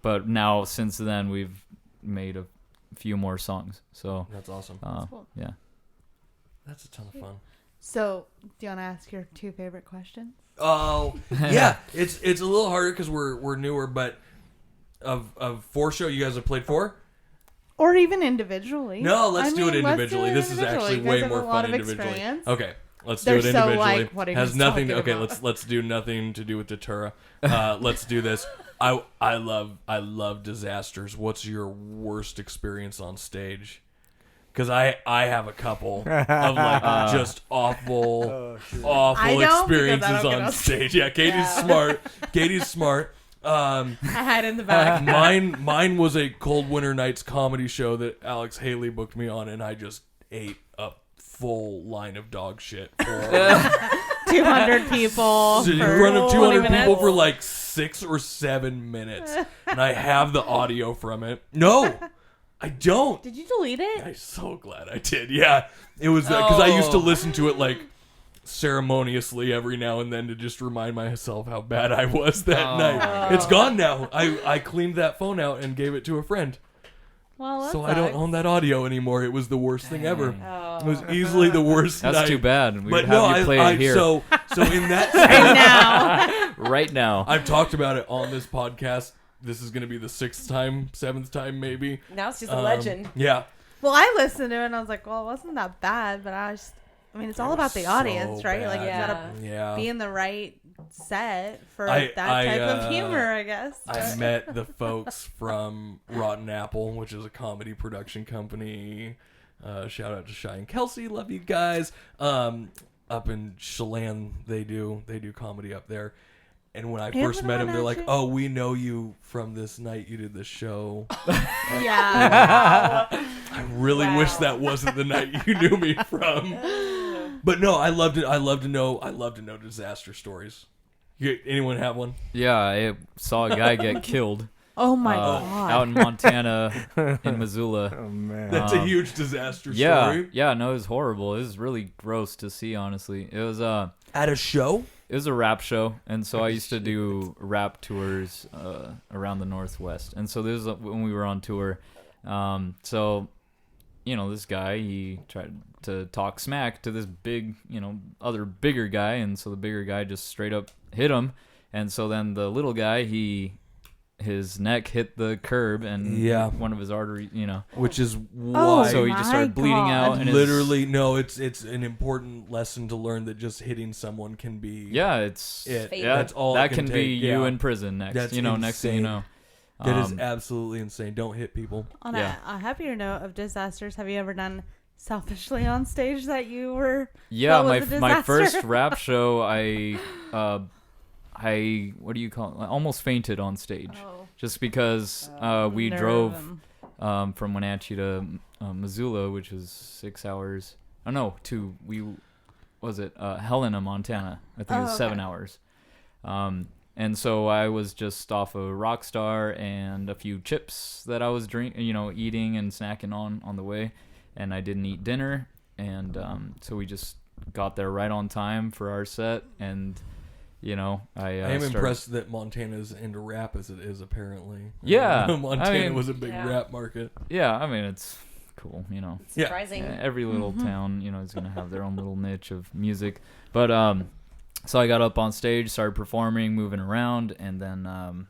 But now since then we've made a few more songs. So That's awesome. Cool. Yeah. That's a ton of fun. So, do you want to ask your 2 favorite questions? Oh, yeah. It's a little harder because we're newer, but of 4 shows you guys have played 4. Or even individually. No, let's do it let's individually. This is actually individually. You way guys have more a lot fun of individually. experience. Okay, let's They're do it so, individually. like, what are you Has nothing. talking Okay, about? let's do nothing to do with Datura. Let's do this. I love disasters. What's your worst experience on stage? Because I have a couple of like just awful I don't, because I experiences don't get on on stage. Yeah, Katie's smart. Katie's smart. I hide in the back. Mine was a Cold Winter Nights comedy show that Alex Haley booked me on, and I just ate a full line of dog shit for 200 people. in for front of 200 20 people minutes. for like 6 or 7 minutes, and I have the audio from it. No, I don't. Did you delete it? I'm so glad I did. Yeah, it was because I used to listen to it like ceremoniously every now and then to just remind myself how bad I was that night. It's gone now. I cleaned that phone out and gave it to a friend. Well, So I don't own that audio anymore. It was the worst thing ever. Oh. It was easily the worst That's night. too bad. We But would no, have you play it here so in that Right now. right now. I've talked about it on this podcast. This is going to be the 6th time, 7th time maybe. Now it's just a legend. Yeah. Well, I listened to it and I was like, well, it wasn't that bad, but I mean, it's all about the audience, so right? Like, bad. you gotta Yeah. be in the right set for I- that I, type of humor, I guess. I met the folks from Rotten Apple, which is a comedy production company. Shout out to Shy and Kelsey, love you guys. Up in Chelan, they do comedy up there. And when I first met them, they're like, "Oh, we know you from this night you did the show." Yeah. I really wish that wasn't the night you knew me from. But no, I love to know disaster stories. Anyone have one? Yeah, I saw a guy get killed Oh my God. out in Montana in Missoula. Oh man. That's a huge disaster Yeah, story. yeah, no, it was horrible. It was really gross to see, honestly. It was At a show? It was a rap show, and so I used to do rap tours around the Northwest. And so this was when we were on tour. So, you know, this guy, he tried to talk smack to this big, other bigger guy, and so the bigger guy just straight up hit him. And so then the little guy, his neck hit the curb, and one of his arteries, Which is why. So he just started bleeding out. And literally, no, it's an important lesson to learn that just hitting someone can be. Yeah, it's that's all. that it can be take. you in prison next. That's next thing you insane. know. That is absolutely insane. Don't hit people. On Yeah. a happier note of disasters, have you ever done selfishly on stage that you were? Yeah, that was a my disaster? first rap show, I what do you call it? I almost fainted on stage just because we drove from Wenatchee to Missoula, which was 6 hours. Oh no, Helena, Montana. I think it was 7 hours. And so I was just off a Rockstar and a few chips that I was eating and snacking on the way, and I didn't eat dinner, and so we just got there right on time for our set, and I am impressed that Montana's into rap as it is apparently. Yeah, Montana was a big rap market. Yeah, I mean it's cool, It's surprising. Yeah, every little town, is gonna have their own little niche of music, but so I got up on stage, started performing, moving around, and then,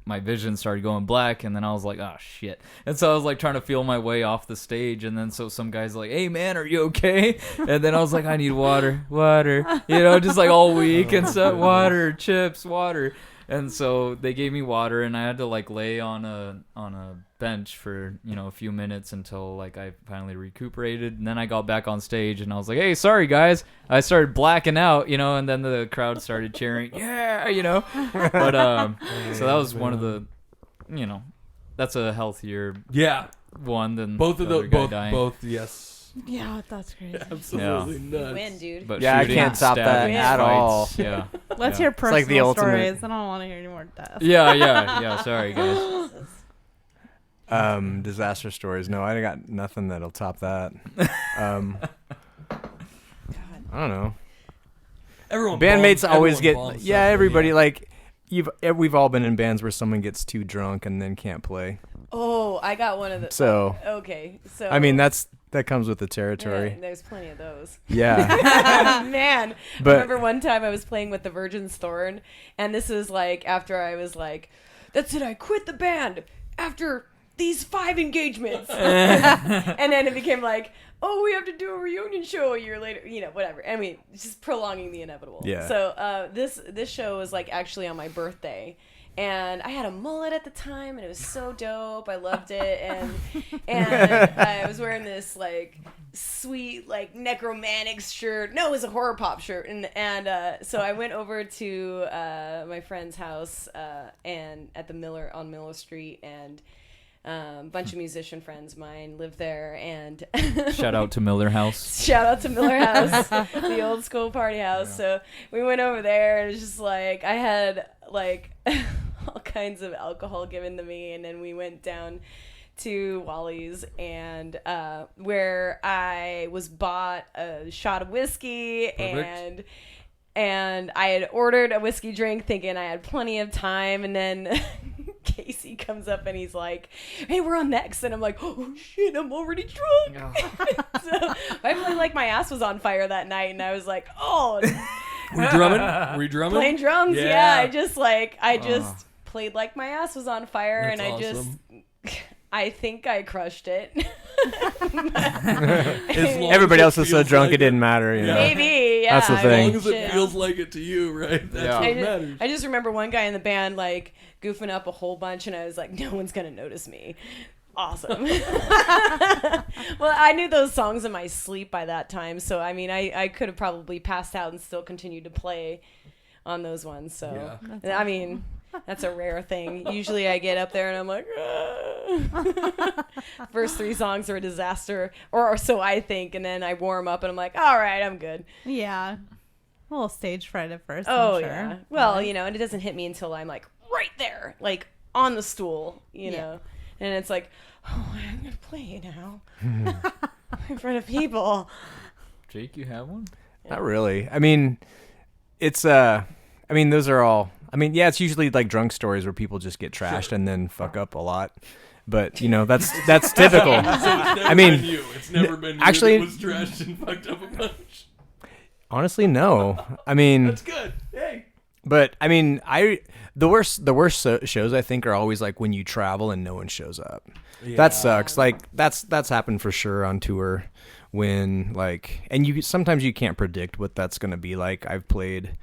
my vision started going black, and then I was like, oh, shit. And so I was, like, trying to feel my way off the stage, and then so some guy's like, hey, man, are you okay? And then I was like, I need water, just, like, all week and stuff, water, chips, water. And so they gave me water, and I had to, like, lay on a bench for, a few minutes until, like, I finally recuperated. And then I got back on stage, and I was like, hey, sorry, guys. I started blacking out, and then the crowd started cheering, yeah, But, so that was one of the, that's a healthier one than both of the those, dying. both, yes. Yeah, that's crazy. Absolutely nuts. You win, dude. But Yeah, I shooting, can't stop that stabbing, at all. fights, Yeah. Let's Yeah. hear personal like the ultimate- stories. I don't want to hear any more deaths. Yeah. Sorry, guys. Disaster stories. No, I got nothing that'll top that. I don't know. Bandmates always get. Yeah, everybody like. We've all been in bands where someone gets too drunk and then can't play. Oh, I got one of the. So. Okay, so. I mean, that comes with the territory. Yeah, there's plenty of those. Yeah. Man, But- I remember one time I was playing with the Virgin's Thorn, and this is like after I was like, that's it, I quit the band after these 5 engagements. And then it became like, oh, we have to do a reunion show a year later, whatever. I mean, it's just prolonging the inevitable. Yeah. So this show was like actually on my birthday. And I had a mullet at the time, and it was so dope. I loved it, and I was wearing this like sweet like necromantic shirt. No, it was a horror pop shirt, and so I went over to my friend's house and at the Miller Street, and a bunch of musician friends of mine lived there, and Shout out to Miller House. Shout out to Miller House, the old school party house. Yeah. So we went over there, and it was just like I had like all kinds of alcohol given to me, and then we went down to Wally's, and where I was bought a shot of whiskey. Perfect. and I had ordered a whiskey drink thinking I had plenty of time, and then Casey comes up and he's like, hey, we're on next, and I'm like, oh shit, I'm already drunk. So I played like my ass was on fire that night, and I was like, oh. Were you drumming? Playing drums, yeah. I just played like my ass was on fire. That's and awesome. I think I crushed it. Everybody else was so drunk it didn't matter. Maybe, yeah. That's the thing. As long as it feels like it to you, right? That's what matters. I just remember one guy in the band like goofing up a whole bunch, and I was like, no one's gonna notice me. Awesome. Well, I knew those songs in my sleep by that time, so I mean, I could have probably passed out and still continued to play on those ones. So yeah. I mean, that's a rare thing. Usually I get up there and I'm like, first 3 songs are a disaster, or so I think, and then I warm up and I'm like, all right, I'm good. Yeah. A little stage fright at first. Oh, I'm sure. yeah. Well, and it doesn't hit me until I'm like right there, like on the stool, know. And it's like, oh, I'm going to play now in front of people. Jake, you have one? Not really. I mean, it's those are all. I mean, yeah, it's usually like drunk stories where people just get trashed and then fuck up a lot. But that's typical. So it's never I mean, been you. It's never been you actually, that was trashed and fucked up a bunch. Honestly, no. I mean, that's good. Hey. But I mean, the worst shows I think are always like when you travel and no one shows up. Yeah. That sucks. Like that's happened for sure on tour when and sometimes you can't predict what that's going to be like. I've played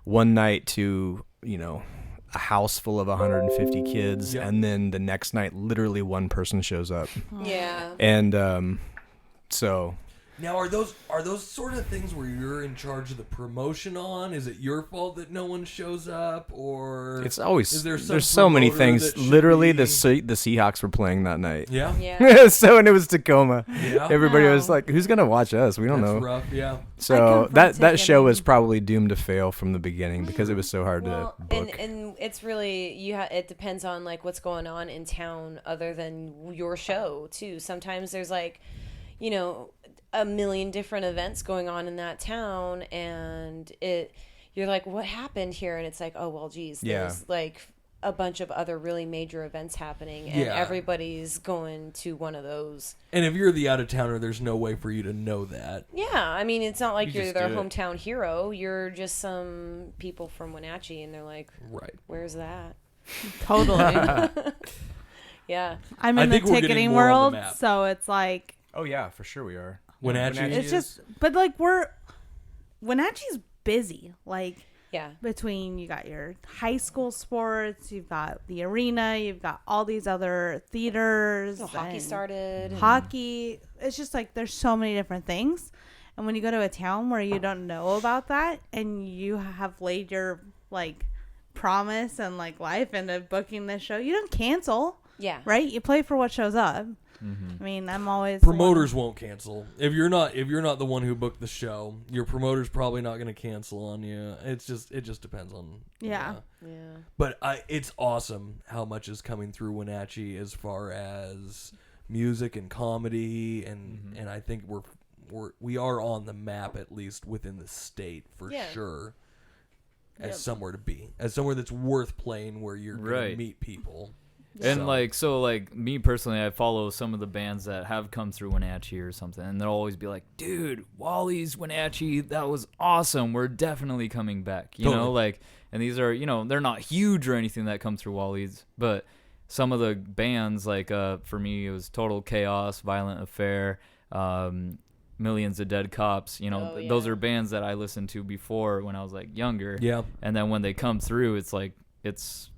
one night to, a house full of 150 kids, and then the next night literally one person shows up. Yeah. And so now are those sort of things where you're in charge of the promotion on? Is it your fault that no one shows up, or it's always is there's so many things. Literally, the Seahawks were playing that night. Yeah. So and it was Tacoma. Yeah. Everybody was like, "Who's gonna watch us? We don't know." Rough. Yeah. So that show was probably doomed to fail from the beginning because it was so hard to book. And it's really it depends on like what's going on in town other than your show too. Sometimes there's like, a million different events going on in that town, and you're like, what happened here? And it's like, oh well, geez, there's like a bunch of other really major events happening, and everybody's going to one of those. And if you're the out of towner, there's no way for you to know that. Yeah, I mean, it's not like you're their hometown hero. You're just some people from Wenatchee, and they're like, right, where's that? Totally. Yeah, I'm in the ticketing world, so it's like, oh yeah, for sure we are. Wenatchee. It's just, but like Wenatchee's busy. Like, between you got your high school sports, you've got the arena, you've got all these other theaters. Hockey started. Hockey. It's just like there's so many different things, and when you go to a town where you don't know about that, and you have laid your like promise and like life into booking this show, you don't cancel. Yeah. Right. You play for what shows up. Mm-hmm. I mean, I'm always promoters won't cancel if you're not the one who booked the show. Your promoter's probably not going to cancel on you. It just depends on yeah. But it's awesome how much is coming through Wenatchee as far as music and comedy, and I think we are on the map at least within the state for sure. As somewhere to be, as somewhere that's worth playing, where you're going to meet people. And me personally, I follow some of the bands that have come through Wenatchee or something, and they'll always be like, dude, Wally's Wenatchee, that was awesome, we're definitely coming back, you know, like, and these are, they're not huge or anything that come through Wally's, but some of the bands, like for me, it was Total Chaos, Violent Affair, Millions of Dead Cops. Those are bands that I listened to before when I was like younger. Yeah. And then when they come through, it's like these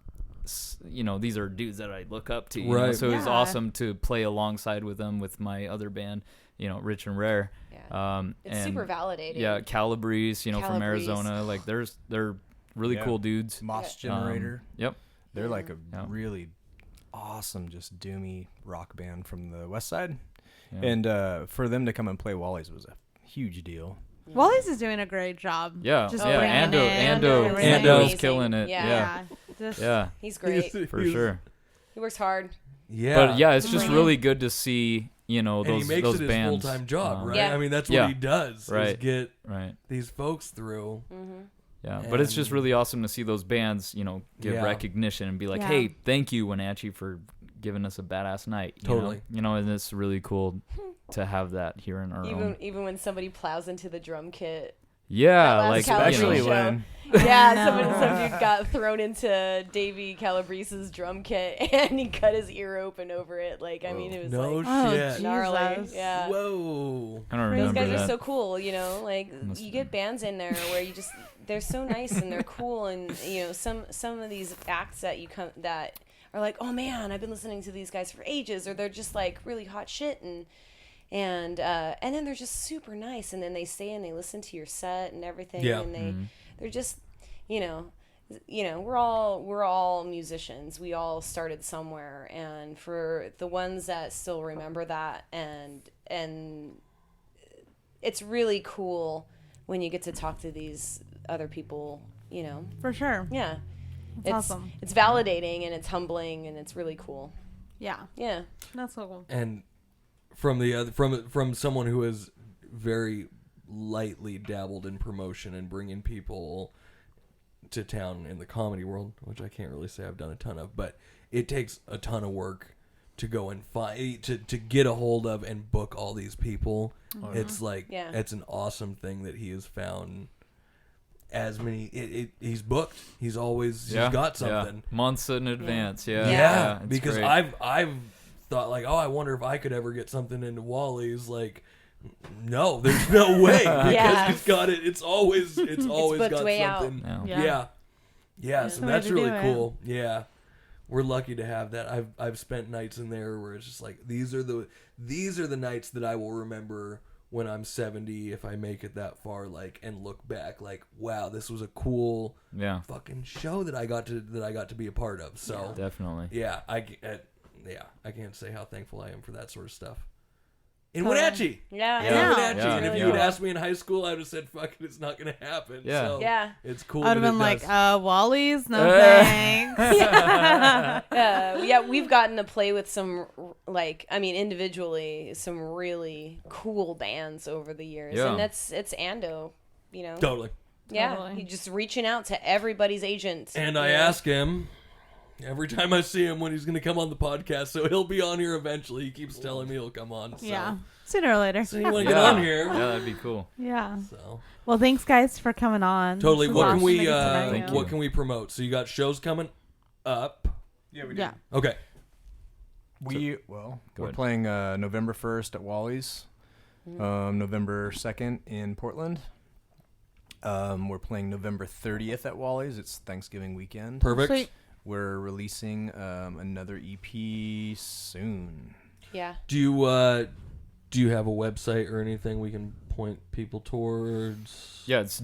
are dudes that I look up to. Right. So it was Yeah. awesome to play alongside with them with my other band, Rich and Rare. Yeah. It's and super validating. Yeah, Calabrese, from Calabrese. Arizona. Like they're really Yeah. cool dudes. Moss Generator. Yep. They're like a Yeah. really awesome, just doomy rock band from the West Side. Yeah. And for them to come and play Wally's was a huge deal. Wally's is doing a great job. Yeah. Just yeah. bringing Ando in everything. Ando's Amazing. killing it. Yeah. Yeah. Just, Yeah. He's great. For sure. He works hard. Yeah. But yeah, it's just Bring really good to see, and those he makes those it his bands. full-time job, right? Yeah. I mean, that's Yeah. what he does. Is Right. get Right. these folks through. Yeah. But it's just And- really awesome to see those bands, give Yeah. recognition and be like, Yeah. hey, thank you, Wenatchee, for giving us a badass night. Totally. And it's really cool to have that here in our own. Even when somebody plows into the drum kit. Yeah, That like last Calabrese Especially show. when Yeah, No. some dude got thrown into Davey Calabrese's drum kit and he cut his ear open over it. Like, I mean, it was No like Oh, shit. geez. gnarly. Jesus. Yeah. Whoa. I don't Those remember guys that. are so cool, like Must you have get bands in there where you just they're so nice and they're cool and some of these acts that that are like, oh man, I've been listening to these guys for ages, or they're just like really hot shit and then they're just super nice, and then they stay and they listen to your set and everything, Yeah. and they're just we're all musicians. We all started somewhere, and for the ones that still remember that, and it's really cool when you get to talk to these other people. for sure. Yeah, That's awesome. It's validating and it's humbling and it's really cool. Yeah, Yeah. that's so cool. And from the other, from someone who has very lightly dabbled in promotion and bringing people to town in the comedy world, which I can't really say I've done a ton of, but it takes a ton of work to go and find to get a hold of and book all these people. It's like it's an awesome thing that he has found. As many, he's booked. He's got something months in advance. Yeah, Yeah, it's because great. I've thought like, oh, I wonder if I could ever get something into Wally's. Like, no, there's no way because Yeah. he's got it. It's always booked got way out. something. Yeah. Yeah. So The way that's to really do it. cool. Yeah, we're lucky to have that. I've spent nights in there where it's just like these are the nights that I will remember when I'm 70, if I make it that far, like, and look back, like, wow, this was a cool fucking show that I got to be a part of. So Definitely. yeah, I can't say how thankful I am for that sort of stuff. In Totally. Wenatchee, Yeah. in Yeah. Wenatchee, Yeah. and if Really you had cool. asked me in high school, I would have said, "Fuck it, it's not gonna happen." Yeah. So Yeah. it's cool. I would have that been it like, does. Wally's, no thanks. Yeah, we've gotten to play with some, individually, some really cool bands over the years, Yeah. and it's Ando, Totally. Yeah, Totally. he's just reaching out to everybody's agent. And I ask him every time I see him when he's going to come on the podcast, so he'll be on here eventually. He keeps telling me he'll come on. So. Yeah, sooner or later. So you want to get on here? Yeah, that'd be cool. Yeah. So Well, thanks guys for coming on. totally. This What was can awesome we to get to know you. what can we promote? So you got shows coming up. Yeah, we do. Yeah. Okay. We're ahead. playing November 1st at Wally's, November 2nd in Portland. We're playing November 30th at Wally's. It's Thanksgiving weekend. Perfect. Sweet. We're releasing another EP soon. Yeah. Do you have a website or anything we can point people towards? Yeah, it's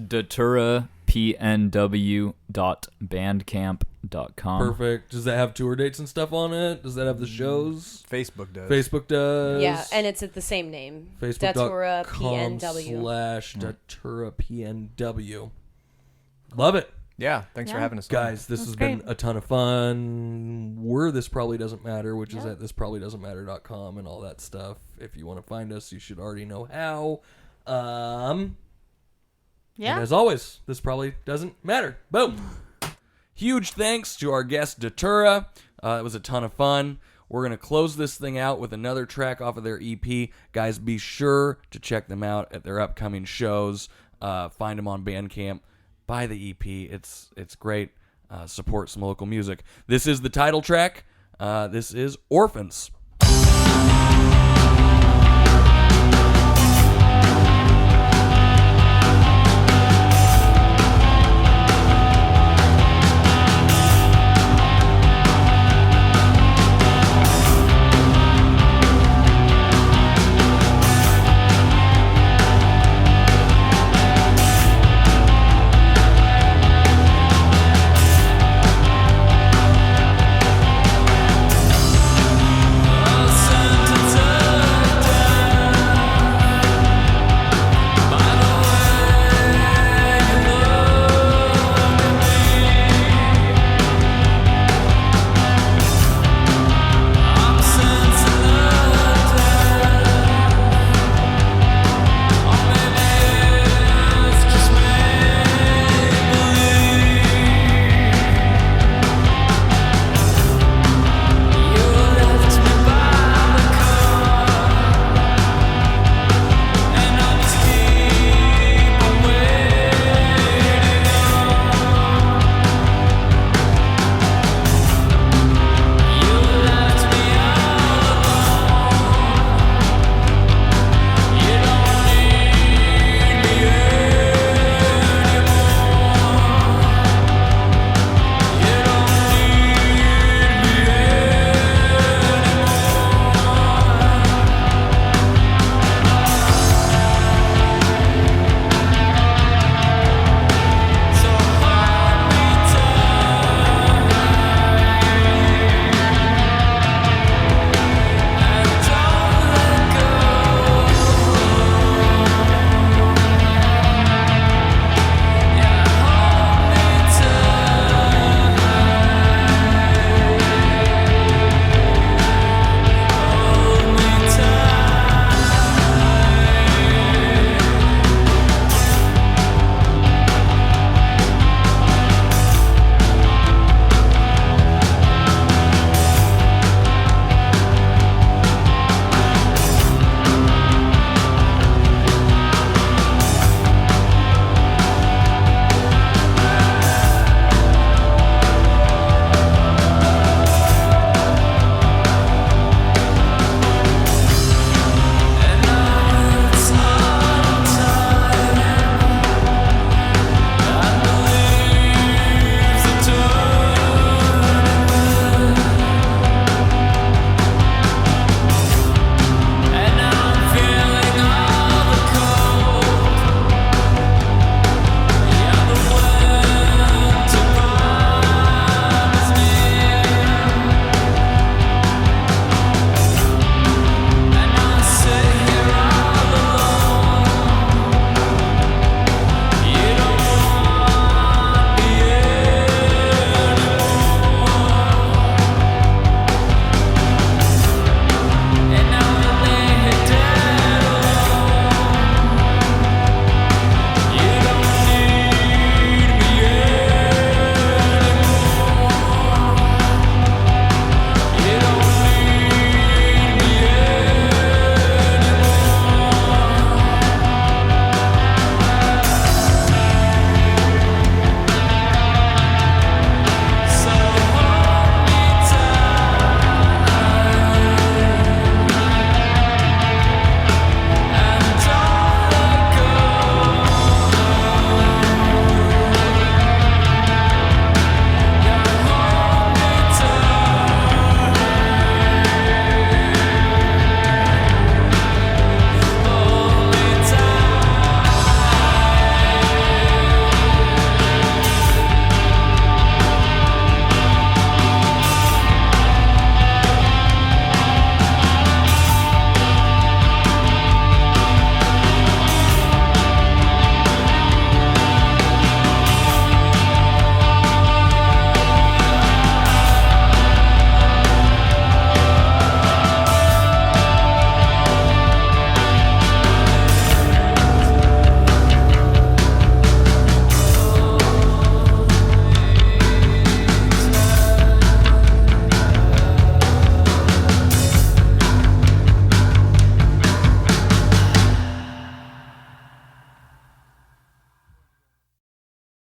daturapnw.bandcamp.com. Perfect. Does that have tour dates and stuff on it? Does that have the shows? Facebook does. Facebook does. Yeah, and it's at the same name. Datura PNW. Facebook.com/Datura PNW. Love it. Yeah, thanks for Yeah. having us, Guys, this has That's been a ton of fun. We're This Probably Doesn't Matter, which is at thisprobablydoesn'tmatter.com and all that stuff. If you want to find us, you should already know how. And Yeah. as always, this probably doesn't matter. Boom. Huge thanks to our guest, Datura. It was a ton of fun. We're going to close this thing out with another track off of their EP. Guys, be sure to check them out at their upcoming shows. Find them on Bandcamp. Buy the EP. It's great. Support some local music. This is the title track. This is Orphans.